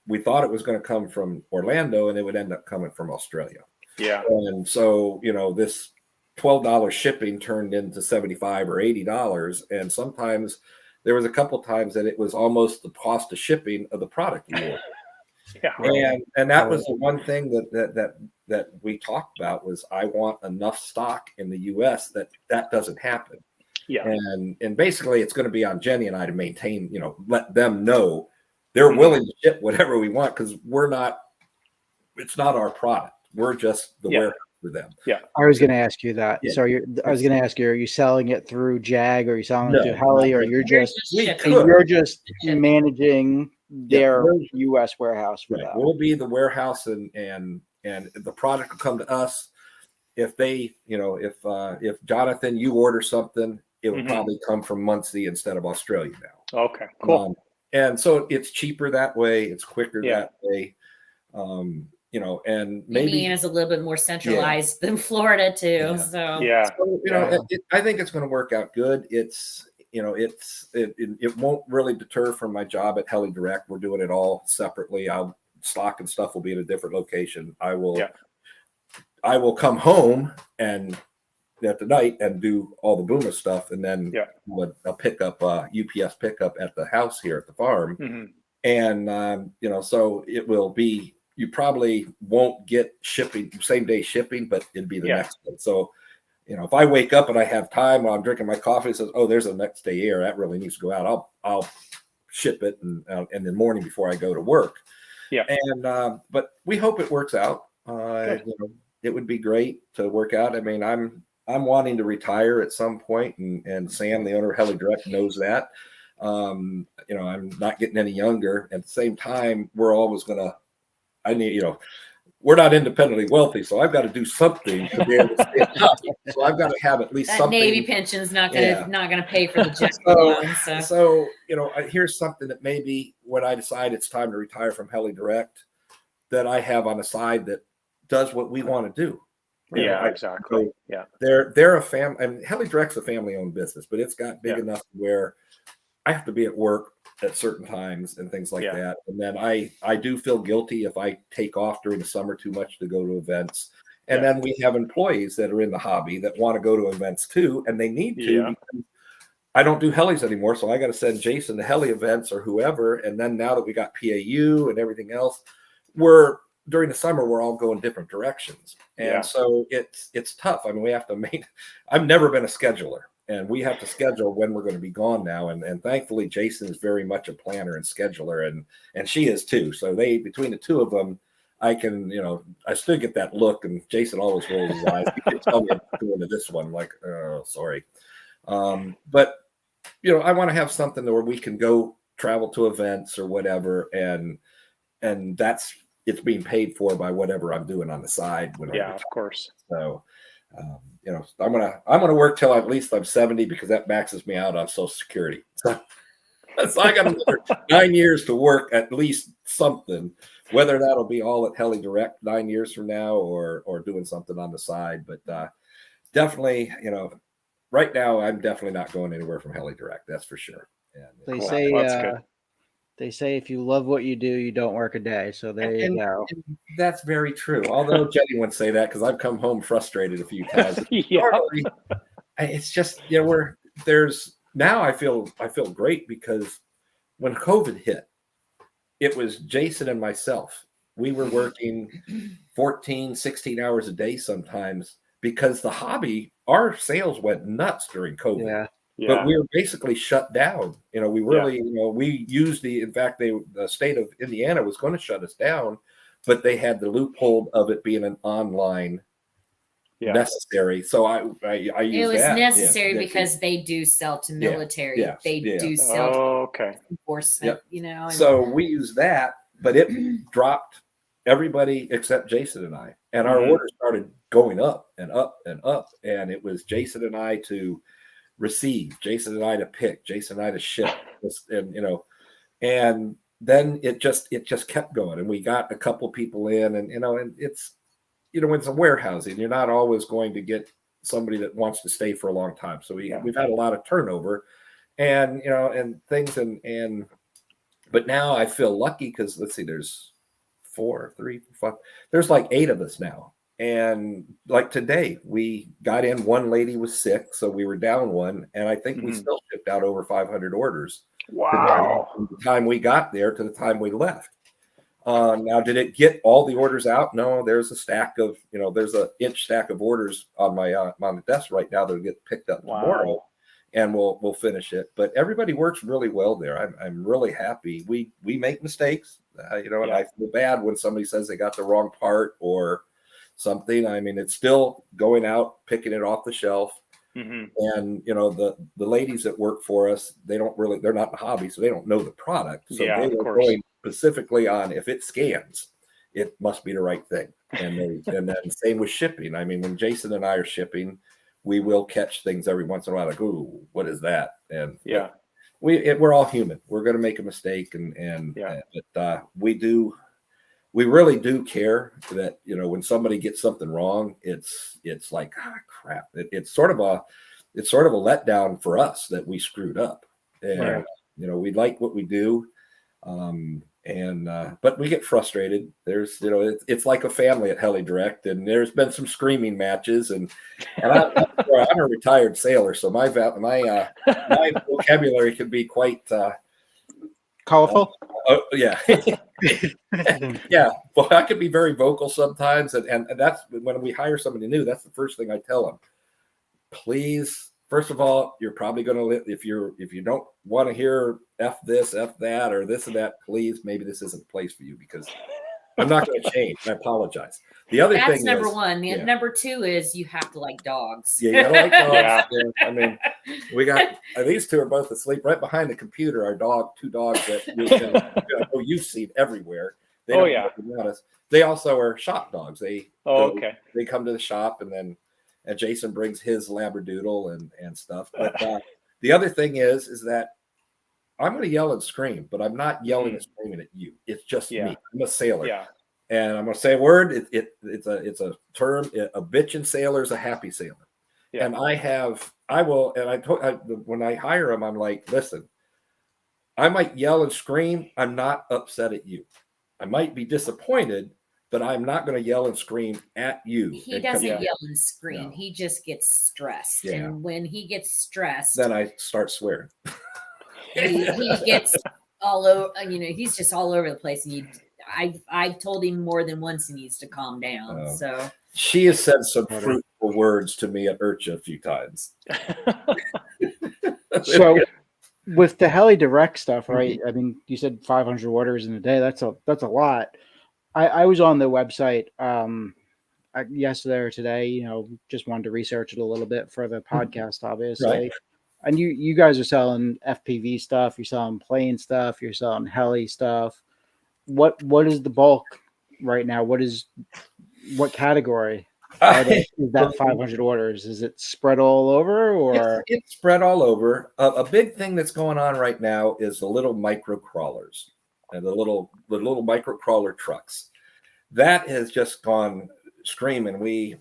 we thought it was going to come from Orlando, and it would end up coming from Australia. Yeah. And so, this $12 shipping turned into $75 or $80, and sometimes there was a couple times that it was almost the cost of shipping of the product we ordered. Yeah. And that was the one thing that we talked about was I want enough stock in the U.S. that doesn't happen. Yeah. And basically it's going to be on Jenny and I to maintain, let them know they're willing to ship whatever we want, because it's not our product. We're just the warehouse for them. Yeah. I was going to ask you that. Yeah. So I was going to ask you, are you selling it through Jag, or are you selling it through Heli, or you're just managing their U.S. warehouse for them? We'll be the warehouse, and the product will come to us. If they, if Jonathan, you order something, it will probably come from Muncie instead of Australia now. Okay, cool. And so it's cheaper that way. It's quicker that way. and maybe Indiana's a little bit more centralized than Florida too. Yeah. So Yeah. So, I think it's going to work out good. It won't really deter from my job at Heli-Direct. We're doing it all separately. Stock and stuff will be at a different location. I will come home and at the night and do all the Boomer stuff, and then a pickup, UPS pickup at the house here at the farm. Mm-hmm. And so it will be. You probably won't get shipping same day shipping, but it'd be the next day. So, if I wake up and I have time while I'm drinking my coffee, it says, "Oh, there's a next day air that really needs to go out." I'll ship it and in the morning before I go to work. Yeah. And but we hope it works out. It would be great to work out. I mean, I'm wanting to retire at some point, and Sam, the owner of Heli-Direct, knows that. I'm not getting any younger. At the same time, we're always gonna. We're not independently wealthy, so I've got to do something to be able to stay up. So I've got to have at least that something. Navy pension's not gonna pay for the jet loan. So here's something that maybe when I decide it's time to retire from Heli-Direct, that I have on the side that does what we want to do. Exactly. So they're a family, and Heli-Direct's a family-owned business, but it's got big enough where I have to be at work at certain times and things like that. And then I do feel guilty if I take off during the summer too much to go to events. And then we have employees that are in the hobby that want to go to events too, and they need to. I don't do helis anymore, so I got to send Jason to heli events or whoever. And then now that we got PAU and everything else, during the summer, we're all going different directions. And so it's tough. I mean, we have to I've never been a scheduler, and we have to schedule when we're going to be gone now. And thankfully, Jason is very much a planner and scheduler, and she is too. So between the two of them, I can, I still get that look, and Jason always rolls his eyes. He can tell me I'm going to this one. I'm like, oh, sorry. But, I want to have something where we can go travel to events or whatever. And it's being paid for by whatever I'm doing on the side. Of course. So, I'm gonna work till at least I'm 70, because that maxes me out on Social Security. So I got another 9 years to work at least something, whether that'll be all at Heli-Direct 9 years from now or doing something on the side. But definitely, right now I'm definitely not going anywhere from Heli-Direct. That's for sure. And That's they say if you love what you do, you don't work a day. So there you go. And that's very true. Although Jenny wouldn't say that, because I've come home frustrated a few times. It's just now I feel great, because when COVID hit, it was Jason and myself. We were working 14, 16 hours a day sometimes, because the hobby, our sales went nuts during COVID. But we were basically shut down. We really, we used in fact, the state of Indiana was going to shut us down, but they had the loophole of it being an online necessary. So I used it was that. necessary because they do sell to military. They do sell to enforcement, So we used that, but it dropped everybody except Jason and I. And our orders started going up and up and up. And it was Jason and I to receive, Jason and I to pick, Jason and I to ship, and then it just kept going, and we got a couple people in, and it's when it's a warehousing, you're not always going to get somebody that wants to stay for a long time. So we've had a lot of turnover, and things, but now I feel lucky, because let's see, there's 4, 3, 5, there's like 8 of us now. And like today, we got in, one lady was sick, so we were down one, and I think we still shipped out over 500 orders. Wow! From the time we got there to the time we left. Now, did it get all the orders out? No, there's a stack of, there's an inch stack of orders on my on the desk right now that'll get picked up tomorrow, and we'll finish it. But everybody works really well there. I'm really happy. We make mistakes, and I feel bad when somebody says they got the wrong part or something. I mean, it's still going out, picking it off the shelf. And the ladies that work for us, they're not in the hobby, so they don't know the product. So they were going specifically on, if it scans, it must be the right thing. And then same with shipping. I mean, when Jason and I are shipping, we will catch things every once in a while, like, ooh, what is that? And we're all human. We're going to make a mistake, but we do. we really do care that, when somebody gets something wrong, it's like, crap. It's sort of a letdown for us that we screwed up. And, Right. We like what we do. But we get frustrated. There's, it's like a family at Heli-Direct, and there's been some screaming matches, and I'm a retired sailor, so my vocabulary can be quite colorful. Yeah. Yeah. Well, I can be very vocal sometimes, and that's when we hire somebody new. That's the first thing I tell them. Please, first of all, you're probably going to if you don't want to hear F this, F that, or this and that, please, maybe this isn't a place for you, because I'm not going to change. I apologize. The other That's thing number is, one. Number two is you have to like dogs. Yeah, you gotta like dogs. Yeah. Yeah. I mean, we got these two are both asleep right behind the computer. Our two dogs that you've seen everywhere. They don't notice. They also are shop dogs. They come to the shop, and Jason brings his Labradoodle and stuff. But the other thing is that I'm going to yell and scream, but I'm not yelling and screaming at you. It's just me. I'm a sailor. Yeah. And I'm going to say a word. It's a term. A bitchin' sailor is a happy sailor. Yeah. And when I hire them, I'm like, listen, I might yell and scream. I'm not upset at you. I might be disappointed, but I'm not going to yell and scream at you. He doesn't yell and scream. No. He just gets stressed. Yeah. And when he gets stressed, then I start swearing. he gets all over, he's just all over the place. And I've told him more than once he needs to calm down. So she has said some fruitful words to me at IRCHA a few times. So with the Heli-Direct stuff, right? I mean, you said 500 orders in a day. That's a lot. I was on the website yesterday or today, just wanted to research it a little bit for the podcast, obviously. Right. And you guys are selling FPV stuff, you're selling plane stuff, you're selling heli stuff. What is the bulk right now? What category is that 500 orders? Is it spread all over, or it's spread all over? A big thing that's going on right now is the little micro crawlers and the little micro crawler trucks. That has just gone screaming. We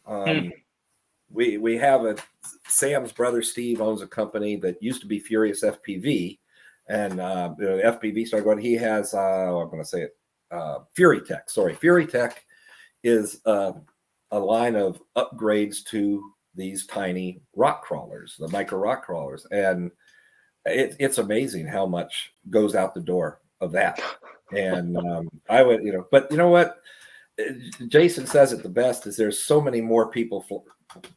have Sam's brother Steve owns a company that used to be Furious FPV, and FPV started going. He has I'm going to say it, Fury Tech. Sorry, Fury Tech is a line of upgrades to these tiny rock crawlers, the micro rock crawlers, and it's amazing how much goes out the door of that. And I would, but you know what? Jason says it the best, is there's so many more people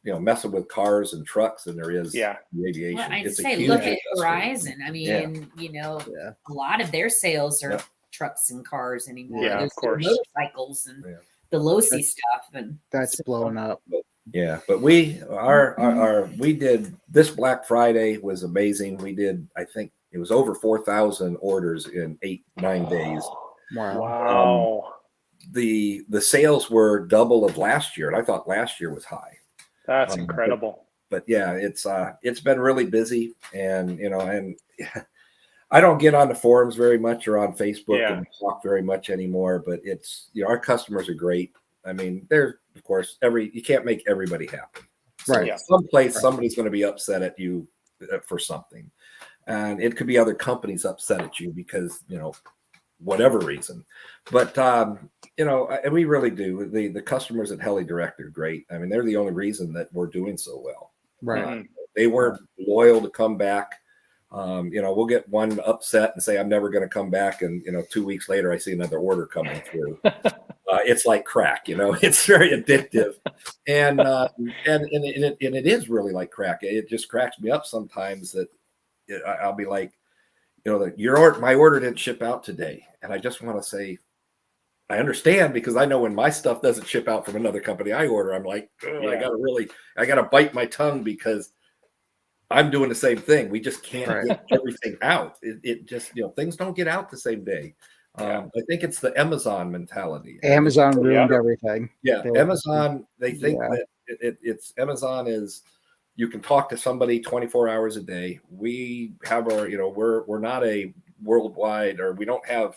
messing with cars and trucks than there is aviation. Well, I'd say look at Horizon. I mean, a lot of their sales are trucks and cars anymore. Yeah, there's of course. Motorcycles and the low-C stuff, and that's blowing up. Yeah, but we did this Black Friday was amazing. We did, I think it was over 4,000 orders in 8-9 days. Wow. The sales were double of last year, and I thought last year was high. That's incredible. But yeah, it's been really busy, and I don't get on the forums very much or on Facebook and talk very much anymore. But it's our customers are great. I mean, they're of course you can't make everybody happy. So right. Somebody's going to be upset at you for something, and it could be other companies upset at you because whatever reason. But we really do. The customers at Heli-Direct are great. I mean, they're the only reason that we're doing so well. Right. They weren't loyal to come back. We'll get one upset and say, I'm never going to come back. And, 2 weeks later, I see another order coming through. It's like crack, it's very addictive. And it is really like crack. It just cracks me up sometimes that I'll be like, my order didn't ship out today. And I just want to say, I understand, because I know when my stuff doesn't ship out from another company I order, I'm like, I got to bite my tongue, because I'm doing the same thing. We just can't get everything out. It just, things don't get out the same day. I think it's the Amazon mentality. Amazon ruined everything. Yeah. Amazon, they think that it's Amazon is, you can talk to somebody 24 hours a day. We have our, we're not a worldwide, or we don't have,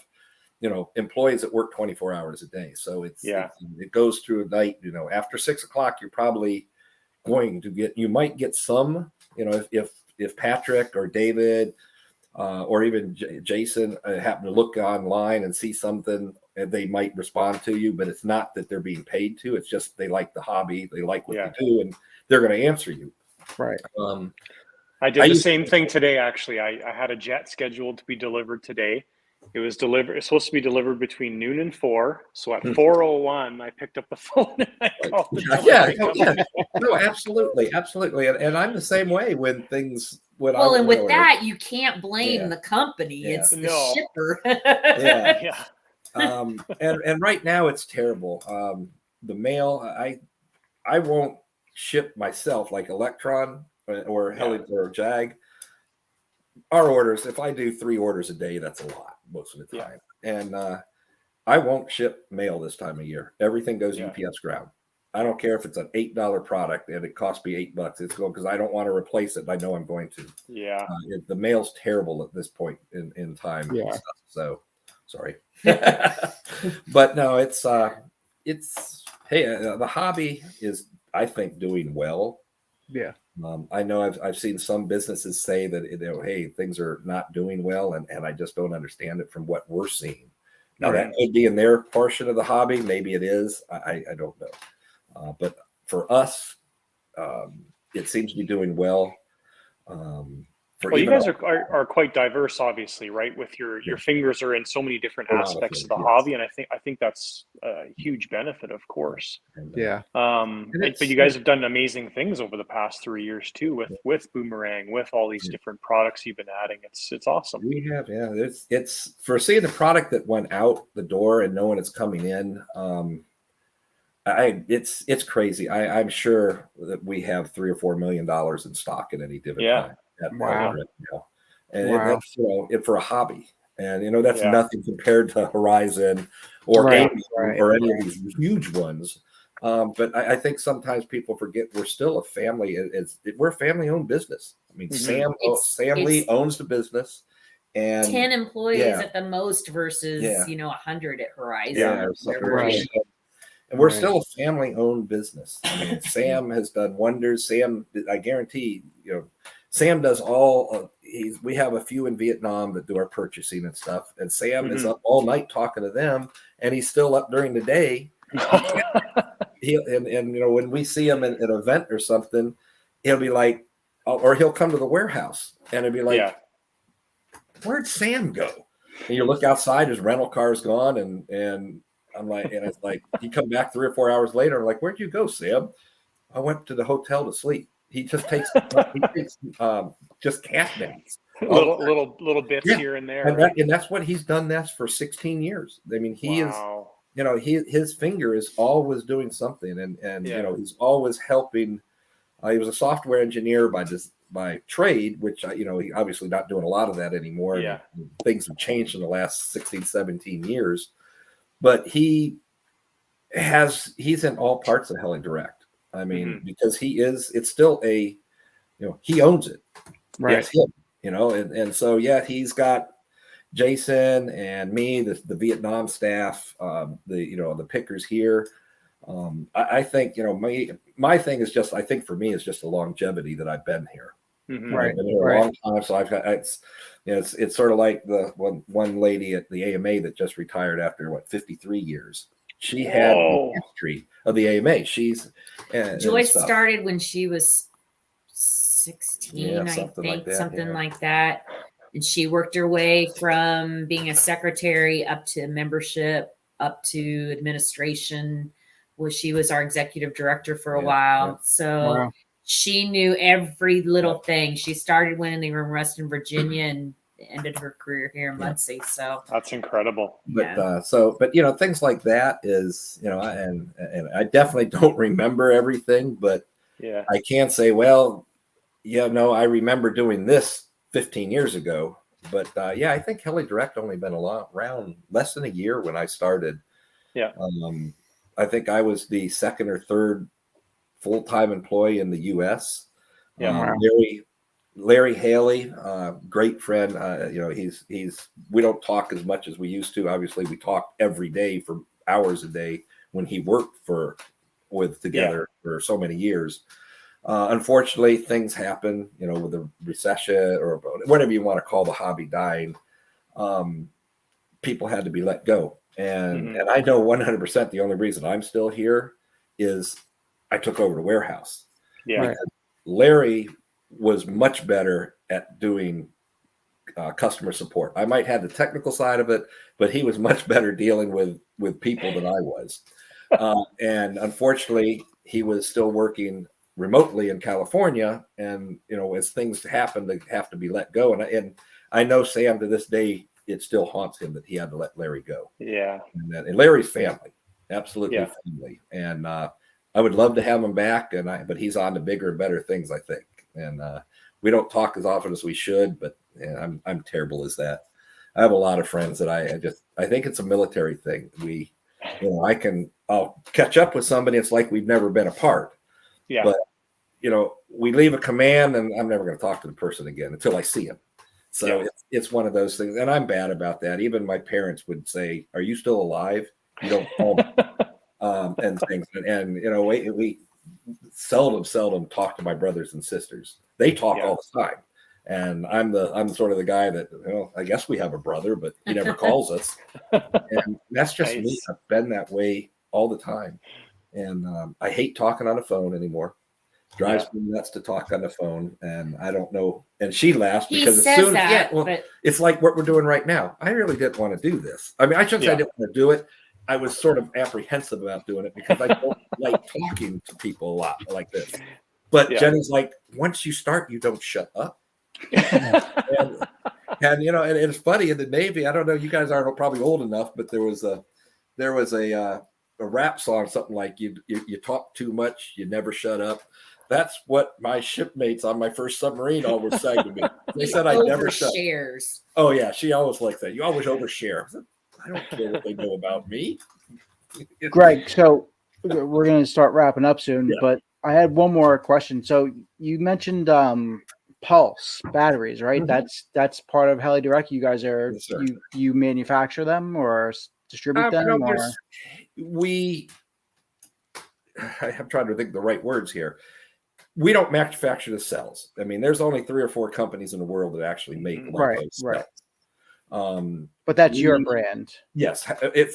employees that work 24 hours a day. So it goes through a night, after 6 o'clock, you're probably going to you might get some, if Patrick or David or even Jason happen to look online and see something, and they might respond to you, but it's not that they're being paid to. It's just they like the hobby, they like what they do, and they're going to answer you. Right. I did the same thing today. Actually, I had a jet scheduled to be delivered today. It's supposed to be delivered between noon and 4. So at 4:01, I picked up the phone and I called the delivery company. No, absolutely. And I'm the same way when things. And with that, you can't blame the company. It's the shipper. And right now it's terrible. The mail, I won't ship myself like Electron or Heli or Jag. Our orders, if I do 3 orders a day, that's a lot most of the time. And I won't ship mail this time of year. Everything goes UPS ground. I don't care if it's an $8 product and it costs me $8. It's going because I don't want to replace it. I know I'm going to. Yeah. The mail's terrible at this point in time. Yeah. So sorry. But no, it's the hobby is, I think, doing well. Yeah. I know I've seen some businesses say that, hey, things are not doing well, and I just don't understand it from what we're seeing. Now that could be in their portion of the hobby. Maybe it is. I don't know. But for us, it seems to be doing well. You guys are quite diverse, obviously, right? With your fingers are in so many different aspects of the hobby, and I think that's a huge benefit, of course. Yeah. But you guys have done amazing things over the past 3 years too, with Boomerang, with all these different products you've been adding. It's awesome. We have, It's for seeing the product that went out the door and knowing it's coming in. It's crazy. I'm sure that we have $3 or $4 million in stock at any given time. Wow. And that's, for a hobby, and that's nothing compared to Horizon or Amy or any of these huge ones. But I think sometimes people forget we're still a family. We're a family-owned business. I mean, Sam Lee owns the business, and 10 employees at the most versus 100 at Horizon. And we're still a family-owned business. I mean, Sam has done wonders. Sam, I guarantee, Sam does all. We have a few in Vietnam that do our purchasing and stuff, and Sam is up all night talking to them, and he's still up during the day. When we see him at an event or something, he'll be like, or he'll come to the warehouse, and it'll be like, "Where'd Sam go?" And you look outside, his rental car's gone, and I'm like, and it's like he come back 3 or 4 hours later. I'm like, "Where'd you go, Sam?" "I went to the hotel to sleep." He just takes just cat naps, little bits here and there, and that's what he's done. That's for 16 years. I mean, he is, his finger is always doing something, and he's always helping. He was a software engineer by trade, which he obviously not doing a lot of that anymore. Yeah, things have changed in the last 16, 17 years, but he's in all parts of Heli-Direct. I mean, because it's still he owns it. Right. It's him, and so, he's got Jason and me, the Vietnam staff, the pickers here. I think, my thing is just, I think for me, is just the longevity that I've been here. Right. I've been here a long time. So I've got, it's sort of like the one lady at the AMA that just retired after 53 years. She had the history of the AMA. Joyce started when she was 16, I think, something like that. And she worked her way from being a secretary up to membership, up to administration. Well, she was our executive director for a while. So she knew every little thing. She started when they were in Reston, Virginia, and ended her career here in Muncie. So that's incredible. But things like that is, and I definitely don't remember everything, but I can't say, I remember doing this 15 years ago. But I think Heli-Direct only been around less than a year when I started. I think I was the second or third full-time employee in the U.S. Larry Haley, great friend. We don't talk as much as we used to. Obviously, we talk every day for hours a day when he worked together for so many years. Unfortunately, things happen, with the recession or whatever you want to call the hobby dying. People had to be let go. And I know 100% the only reason I'm still here is I took over the warehouse. Yeah. Because Larry was much better at doing customer support. I might have the technical side of it, but he was much better dealing with people than I was. And unfortunately, he was still working remotely in California. And, as things happen, they have to be let go. And I know Sam to this day, it still haunts him that he had to let Larry go. Yeah. And Larry's family, absolutely family. And I would love to have him back, but he's on to bigger and better things, I think. And we don't talk as often as we should, but I'm terrible as that. I have a lot of friends that I think it's a military thing. I'll catch up with somebody. It's like we've never been apart. Yeah. But, we leave a command and I'm never going to talk to the person again until I see him. So it's one of those things. And I'm bad about that. Even my parents would say, "Are you still alive? You don't call me." And things. And we seldom talk to my brothers and sisters. They talk all the time. And I'm sort of the guy that, I guess we have a brother, but he never calls us. And that's just me. I've been that way all the time. And I hate talking on the phone anymore. Drives me nuts to talk on the phone. And I don't know. And she laughs because as soon as it's like what we're doing right now. I really didn't want to do this. I mean, I shouldn't say I didn't want to do it. I was sort of apprehensive about doing it because I don't like talking to people a lot like this. But Jenny's like, once you start, you don't shut up. and it's funny in the Navy. I don't know, you guys aren't probably old enough, but there was a rap song, something like you talk too much, you never shut up. That's what my shipmates on my first submarine always sang to me. They said I never shut up. Oh yeah, she always likes that. You always overshare. I don't care what they know about me. Greg, so we're going to start wrapping up soon, but I had one more question. So you mentioned Pulse batteries, right? That's part of Heli-Direct. You guys are you manufacture them or distribute them? I'm trying to think of the right words here. We don't manufacture the cells. I mean, there's only 3 or 4 companies in the world that actually make cells. But that's your brand. Yes,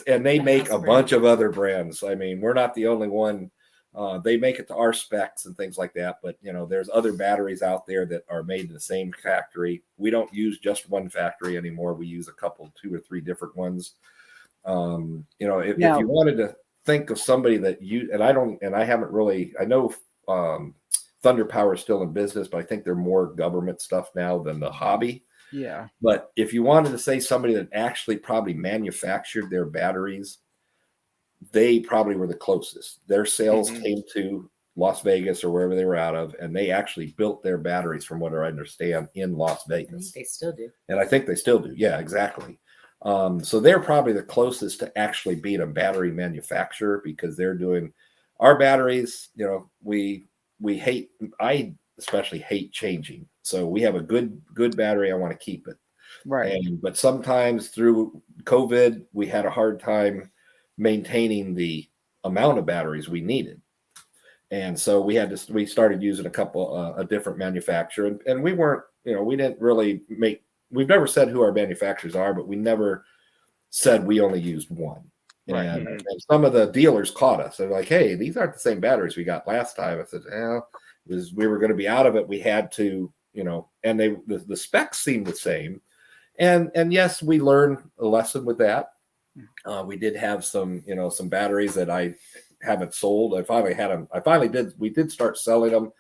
they make a bunch of other brands. I mean, we're not the only one. They make it to our specs and things like that. But there's other batteries out there that are made in the same factory. We don't use just one factory anymore. We use a couple, 2 or 3 different ones. If you wanted to think of somebody that I know Thunder Power is still in business, but I think they're more government stuff now than the hobby. Yeah. But if you wanted to say somebody that actually probably manufactured their batteries, they probably were the closest. Their sales came to Las Vegas or wherever they were out of, and they actually built their batteries, from what I understand, in Las Vegas. They still do. And I think they still do. Yeah, exactly. So they're probably the closest to actually being a battery manufacturer because they're doing our batteries. I especially hate changing. So we have a good battery. I want to keep it. Right. But sometimes through COVID, we had a hard time maintaining the amount of batteries we needed. And so we started using a couple, a different manufacturer, and we weren't, we didn't really we've never said who our manufacturers are, but we never said we only used one. Right. And some of the dealers caught us. They're like, "Hey, these aren't the same batteries we got last time." I said, we were going to be out of it. We had to, and the specs seemed the same. And yes, we learned a lesson with that. We did have some batteries that I haven't sold. I finally had them. We did start selling them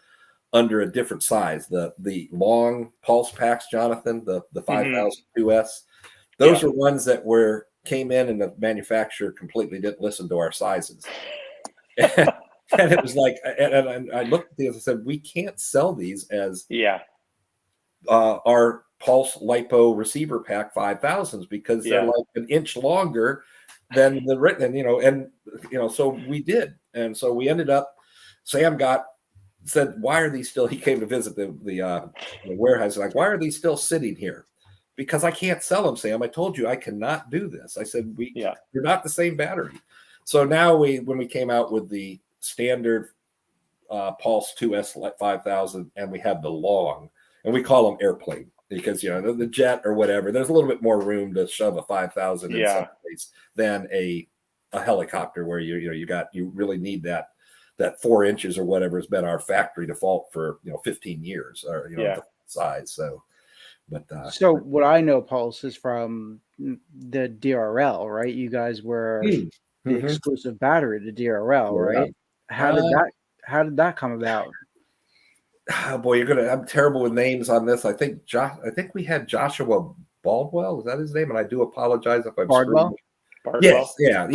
under a different size. The long pulse packs, Jonathan, the 5002S. Those are ones that came in and the manufacturer completely didn't listen to our sizes. And it was like, and I looked at these and said, we can't sell these as our Pulse LiPo receiver pack 5000s because they're like an inch longer than the written, so we did. And so we ended up, Sam got said, why are these still, he came to visit the warehouse, like, why are these still sitting here? Because I can't sell them, Sam. I told you I cannot do this. I said, you're not the same battery. So now when we came out with the standard Pulse 2S 5000, and we have the long, and we call them airplane because, the jet or whatever, there's a little bit more room to shove a 5000 in some place than a helicopter where you really need that 4 inches or whatever has been our factory default for 15 years or the size. So so what I know, Pulse, is from the DRL, right? You guys were the exclusive battery to DRL, right? How did that come about? Oh boy, I'm terrible with names on this. I think we had Joshua Baldwell. Is that his name? And I do apologize if I'm Bardwell? Yes, yeah.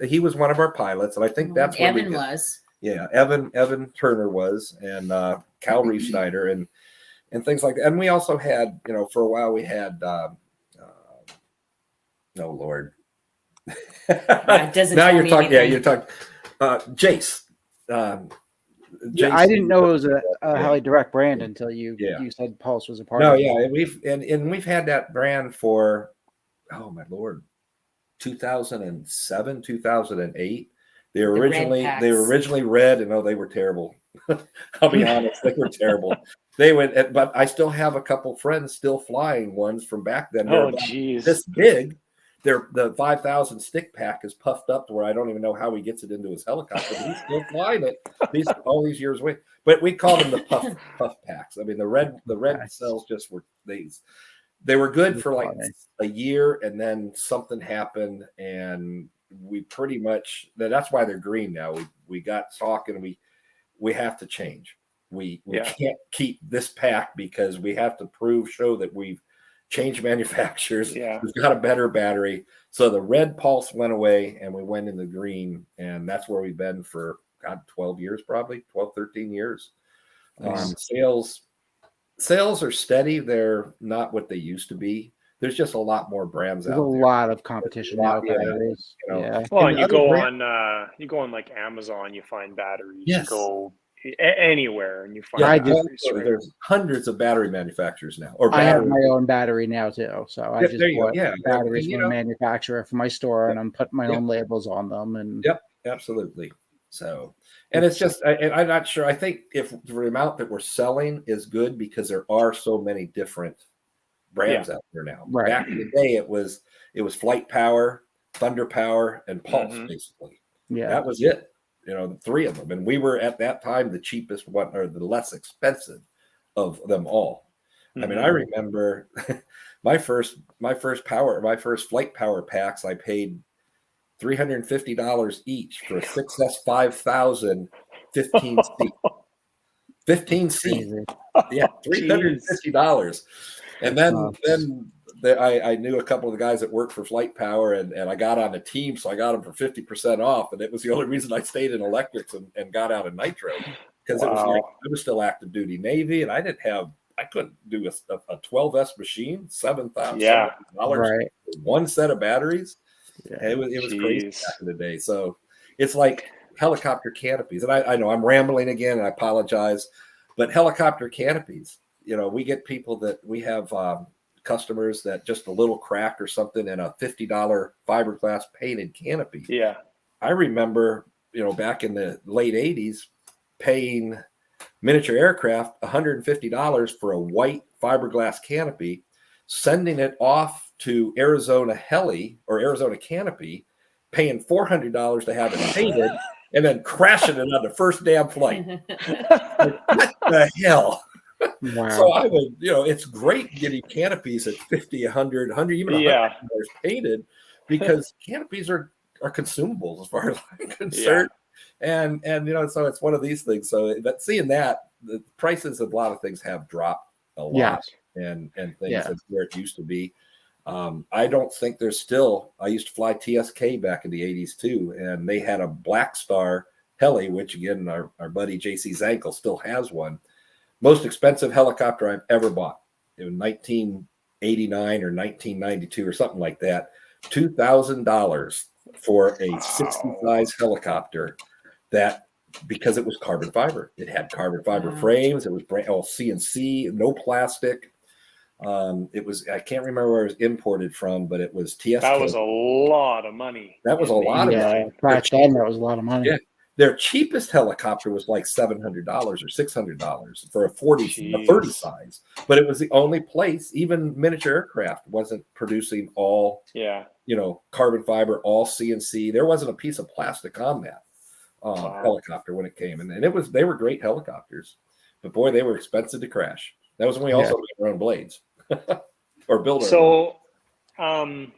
He was one of our pilots, and I think that's what Evan was. Yeah, Evan Turner was, and Cal Reef-Snyder and things like that. And we also had, for a while we had oh Lord. Doesn't now tell you're me talking, anything. you're talking Jace. Jace. I didn't know it was a Heli-Direct brand until you said Pulse was a part of it. No, yeah, and we've had that brand for, oh my Lord, 2007, 2008. They were originally red, and they were terrible. I'll be honest, they were terrible. They went, but I still have a couple friends still flying ones from back then. Oh, geez, this big. The 5000 stick pack is puffed up to where I don't even know how he gets it into his helicopter. But he's still flying it. All these years away. But we called them the puff packs. I mean, the red cells just were these. They were good for like a year, and then something happened, and we pretty much, that's why they're green now. We got talking, we have to change. We can't keep this pack because we have to show that we've changed manufacturers. We've got a better battery. So the red Pulse went away, and we went in the green, and that's where we've been for 12 years, probably 12, 13 years. Sales are steady. They're not what they used to be. There's just a lot more brands out there. There's a lot of competition now. Well, and you go on like Amazon, you find batteries. Yes. You go anywhere and you find there's hundreds of battery manufacturers now. I have my own battery now too, so I just bought batteries from a manufacturer for my store, and I'm putting my own labels on them. And absolutely. So, and it's just, I'm not sure. I think if the amount that we're selling is good because there are so many different brands out there now. Right. Back in the day, it was Flight Power, Thunder Power, and Pulse, basically. Yeah, that was it. The three of them, and we were at that time the cheapest one or the less expensive of them all. I mean, I remember my first Flight Power packs. I paid $350 each for a 6S 5000 15 seat. 15 seat. Yeah, $350. And then I knew a couple of the guys that worked for Flight Power, and I got on a team, so I got them for 50% off. And it was the only reason I stayed in electrics and got out of nitro, because it was I was still active duty Navy, and I couldn't do a 12S machine, $7,000 one set of batteries. Yeah, it was crazy back in the day. So it's like helicopter canopies, and I know I'm rambling again, and I apologize, but helicopter canopies. We get people that we have customers that just a little crack or something and a $50 fiberglass painted canopy. Yeah, I remember back in the late 80s paying Miniature Aircraft $150 for a white fiberglass canopy, sending it off to Arizona Heli or Arizona Canopy, paying $400 to have it painted, and then crashing it on the first damn flight. What the hell? Wow. So I would, it's great getting canopies at $50, $100, even $100 painted, because canopies are consumables as far as I'm concerned. And so it's one of these things. So but seeing that, the prices of a lot of things have dropped a lot, and things that's where it used to be. I don't think there's still. I used to fly TSK back in the 80s too, and they had a Black Star heli, which again our buddy JC Zankel still has one. Most expensive helicopter I've ever bought. It was 1989 or 1992 or something like that. $2,000 for a 60 size helicopter that because it was carbon fiber. It had carbon fiber frames. It was all CNC, no plastic. It was, I can't remember where it was imported from, but it was TSK. That was a lot of money. That was a lot of money. Back then, that was a lot of money. Yeah. Their cheapest helicopter was like $700 or $600 for a 30 size, but it was the only place. Even miniature aircraft wasn't producing all, carbon fiber, all CNC. There wasn't a piece of plastic on that helicopter when it came, and they were great helicopters, but boy, they were expensive to crash. That was when we also made our own blades or build our own.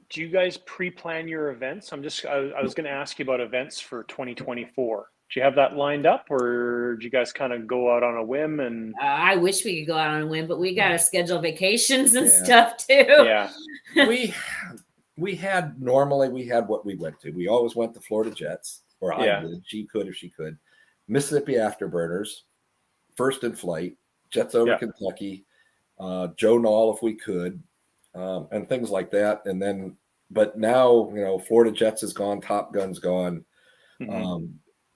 Do you guys pre-plan your events? I was going to ask you about events for 2024. Do you have that lined up, or do you guys kind of go out on a whim? And I wish we could go out on a whim, but we got to schedule vacations and stuff too. Yeah, we had what we went to. We always went to Florida Jets, or I did. She could if she could. Mississippi Afterburners, First in Flight, Jets over Kentucky, Joe Nall if we could. And things like that. And then, but now, Florida Jets is gone. Top Gun's gone.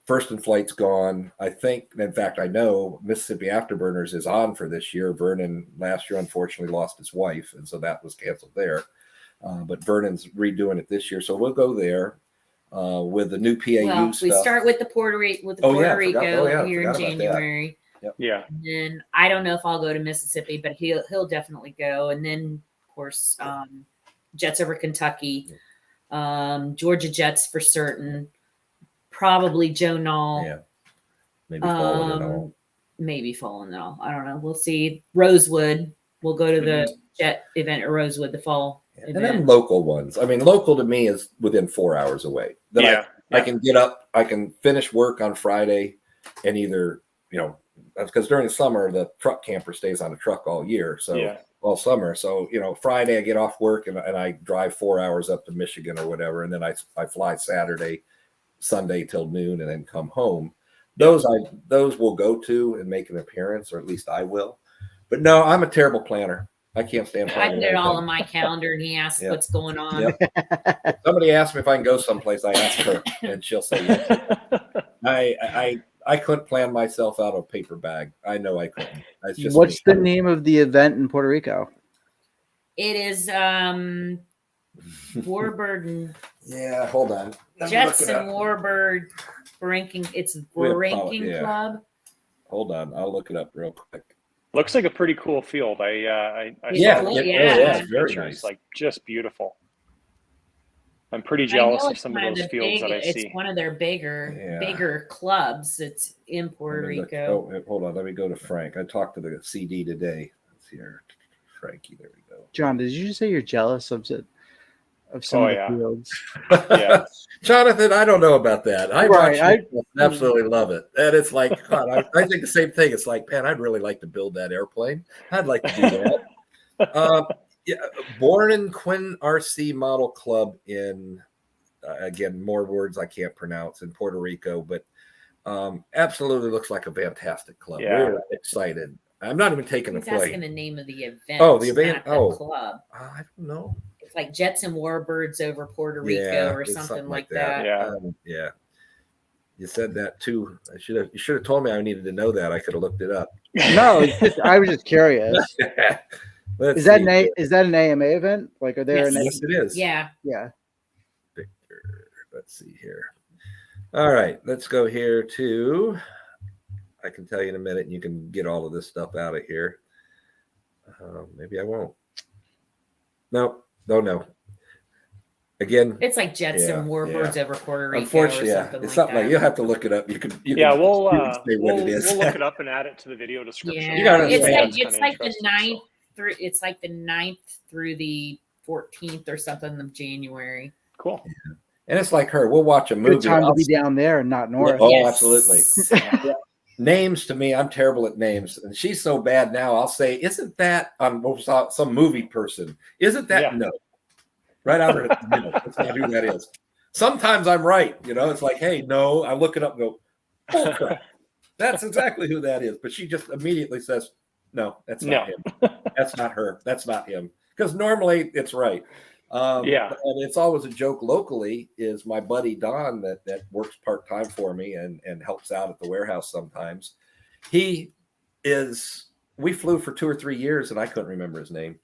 First in Flight's gone. I think, in fact, I know Mississippi Afterburners is on for this year. Vernon last year, unfortunately, lost his wife. And so that was canceled there. But Vernon's redoing it this year. So we'll go there with the new PAU stuff. We start with the Puerto Rico here in January. Yep. Yeah. And then I don't know if I'll go to Mississippi, but he'll definitely go. And then, of course, Jets over Kentucky, Georgia Jets for certain, probably Joe Nall. Yeah, maybe Fallen and all. Maybe Fallen and all. I don't know. We'll see. Rosewood. We'll go to the Jet event at Rosewood, the fall event. And then local ones. I mean, local to me is within 4 hours away. Then I can get up, I can finish work on Friday, and either, because during the summer, the truck camper stays on the truck all year. So all summer. So, Friday I get off work and I drive 4 hours up to Michigan or whatever. And then I fly Saturday, Sunday till noon and then come home. Those will go to and make an appearance, or at least I will. But no, I'm a terrible planner. I can't stand planning. I put it all on my calendar and he asks what's going on. If somebody asks me if I can go someplace, I ask her and she'll say yes. I couldn't plan myself out of a paper bag. I know I couldn't. What's the name of the event in Puerto Rico? It is Warbird and hold on. Jets and Warbird ranking. It's ranking club. Hold on, I'll look it up real quick. Looks like a pretty cool field. I it's very nice. Like just beautiful. I'm pretty jealous of some of those fields that I see. It's one of their bigger clubs. It's in Puerto Rico. Hold on. Let me go to Frank. I talked to the CD today. Let's see here. Frankie, there we go. John, did you just say you're jealous of some of the fields? Yeah. Jonathan, I don't know about that. I absolutely love it. And it's like, God, I think the same thing. It's like, man, I'd really like to build that airplane. I'd like to do that. Born in Quinn RC Model Club in, again, more words I can't pronounce, in Puerto Rico, but absolutely looks like a fantastic club. Yeah. We're excited. I'm not even taking a play. He's asking the name of the event. Oh, the event? The club. I don't know. It's like Jets and Warbirds over Puerto Rico or something like that. Yeah. You said that too. You should have told me I needed to know that. I could have looked it up. No, I was just curious. Is that an AMA event? Like, are there? Yes, it is. Yeah. Victor. Let's see here. All right, let's go here to. I can tell you in a minute, and you can get all of this stuff out of here. Maybe I won't. No. Again, it's like Jets and Warbirds over Puerto Rico. Unfortunately, or something it's something like you'll have to look it up. We'll look it up and add it to the video description. Yeah, it's like the 9th through. It's like the 9th through the 14th or something of January. Cool. Yeah. And it's like her. We'll watch a movie. Good time to be down there and not north. Oh, absolutely. Names to me, I'm terrible at names, and she's so bad now. I'll say, "Isn't that some movie person? Isn't that no?" Right out of the middle. That's not who that is. Sometimes I'm right. It's like, hey, no. I look it up and go, oh, crap. That's exactly who that is. But she just immediately says, no, that's not him. That's not her. That's not him. Because normally it's right. And it's always a joke locally. Is my buddy Don that works part time for me and helps out at the warehouse sometimes. We flew for 2 or 3 years and I couldn't remember his name.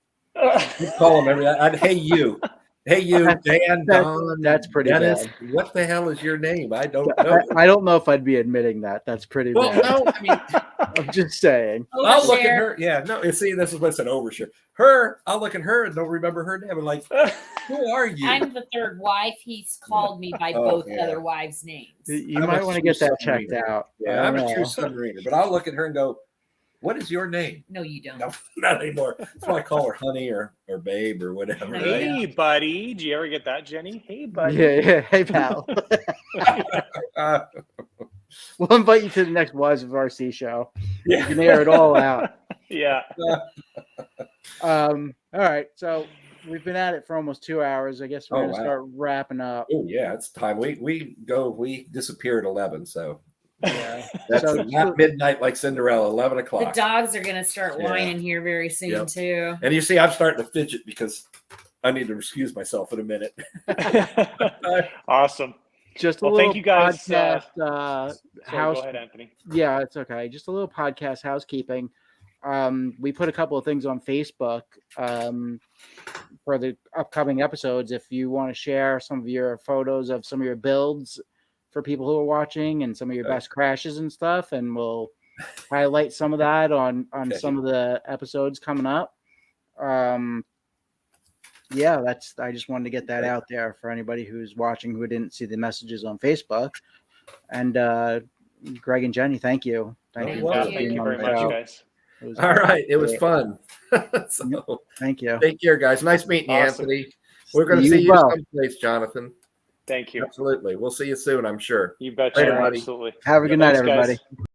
You'd call him hey you, Dan, Don. That's pretty Dennis. bad. What the hell is your name? I don't know. I don't know if I'd be admitting that. That's pretty bad. No, I mean, I'm just saying. I'll look at her. Yeah, no, you see, this is what's an overshare. I'll look at her and don't remember her name. I'm like, who are you? I'm the third wife. He's called me by both other wives' names. You might want to get that checked out. Yeah, I'm a true submariner, but I'll look at her and go, what is your name? No, you don't. No, not anymore. That's why I call her honey or babe or whatever. Hey, right? buddy. Do you ever get that, Jenny? Hey, buddy. Yeah. Hey, pal. We'll invite you to the next Wives of RC show. Yeah. You can air it all out. Yeah. All right. So we've been at it for almost 2 hours. I guess we're going to start wrapping up. Oh, yeah. It's time. We disappear at 11. So yeah. That's not midnight like Cinderella, 11 o'clock. The dogs are going to start whining here very soon, too. And you see, I'm starting to fidget because I need to excuse myself in a minute. Awesome. Just a little thank you guys. Podcast, Sorry, go ahead, Anthony. Yeah, it's okay. Just a little podcast housekeeping. We put a couple of things on Facebook for the upcoming episodes. If you want to share some of your photos of some of your builds for people who are watching and some of your best crashes and stuff, and we'll highlight some of that on some of the episodes coming up. Yeah, I just wanted to get that out there for anybody who's watching who didn't see the messages on Facebook. And Greg and Jenny, thank you. Thank you very much, guys. All right, it was fun. So, thank you. Take care, guys. Nice meeting you, Anthony. We're going to see you someplace, Jonathan. Thank you. Absolutely. We'll see you soon, I'm sure. You betcha. Absolutely. Have a good night, everybody. Guys.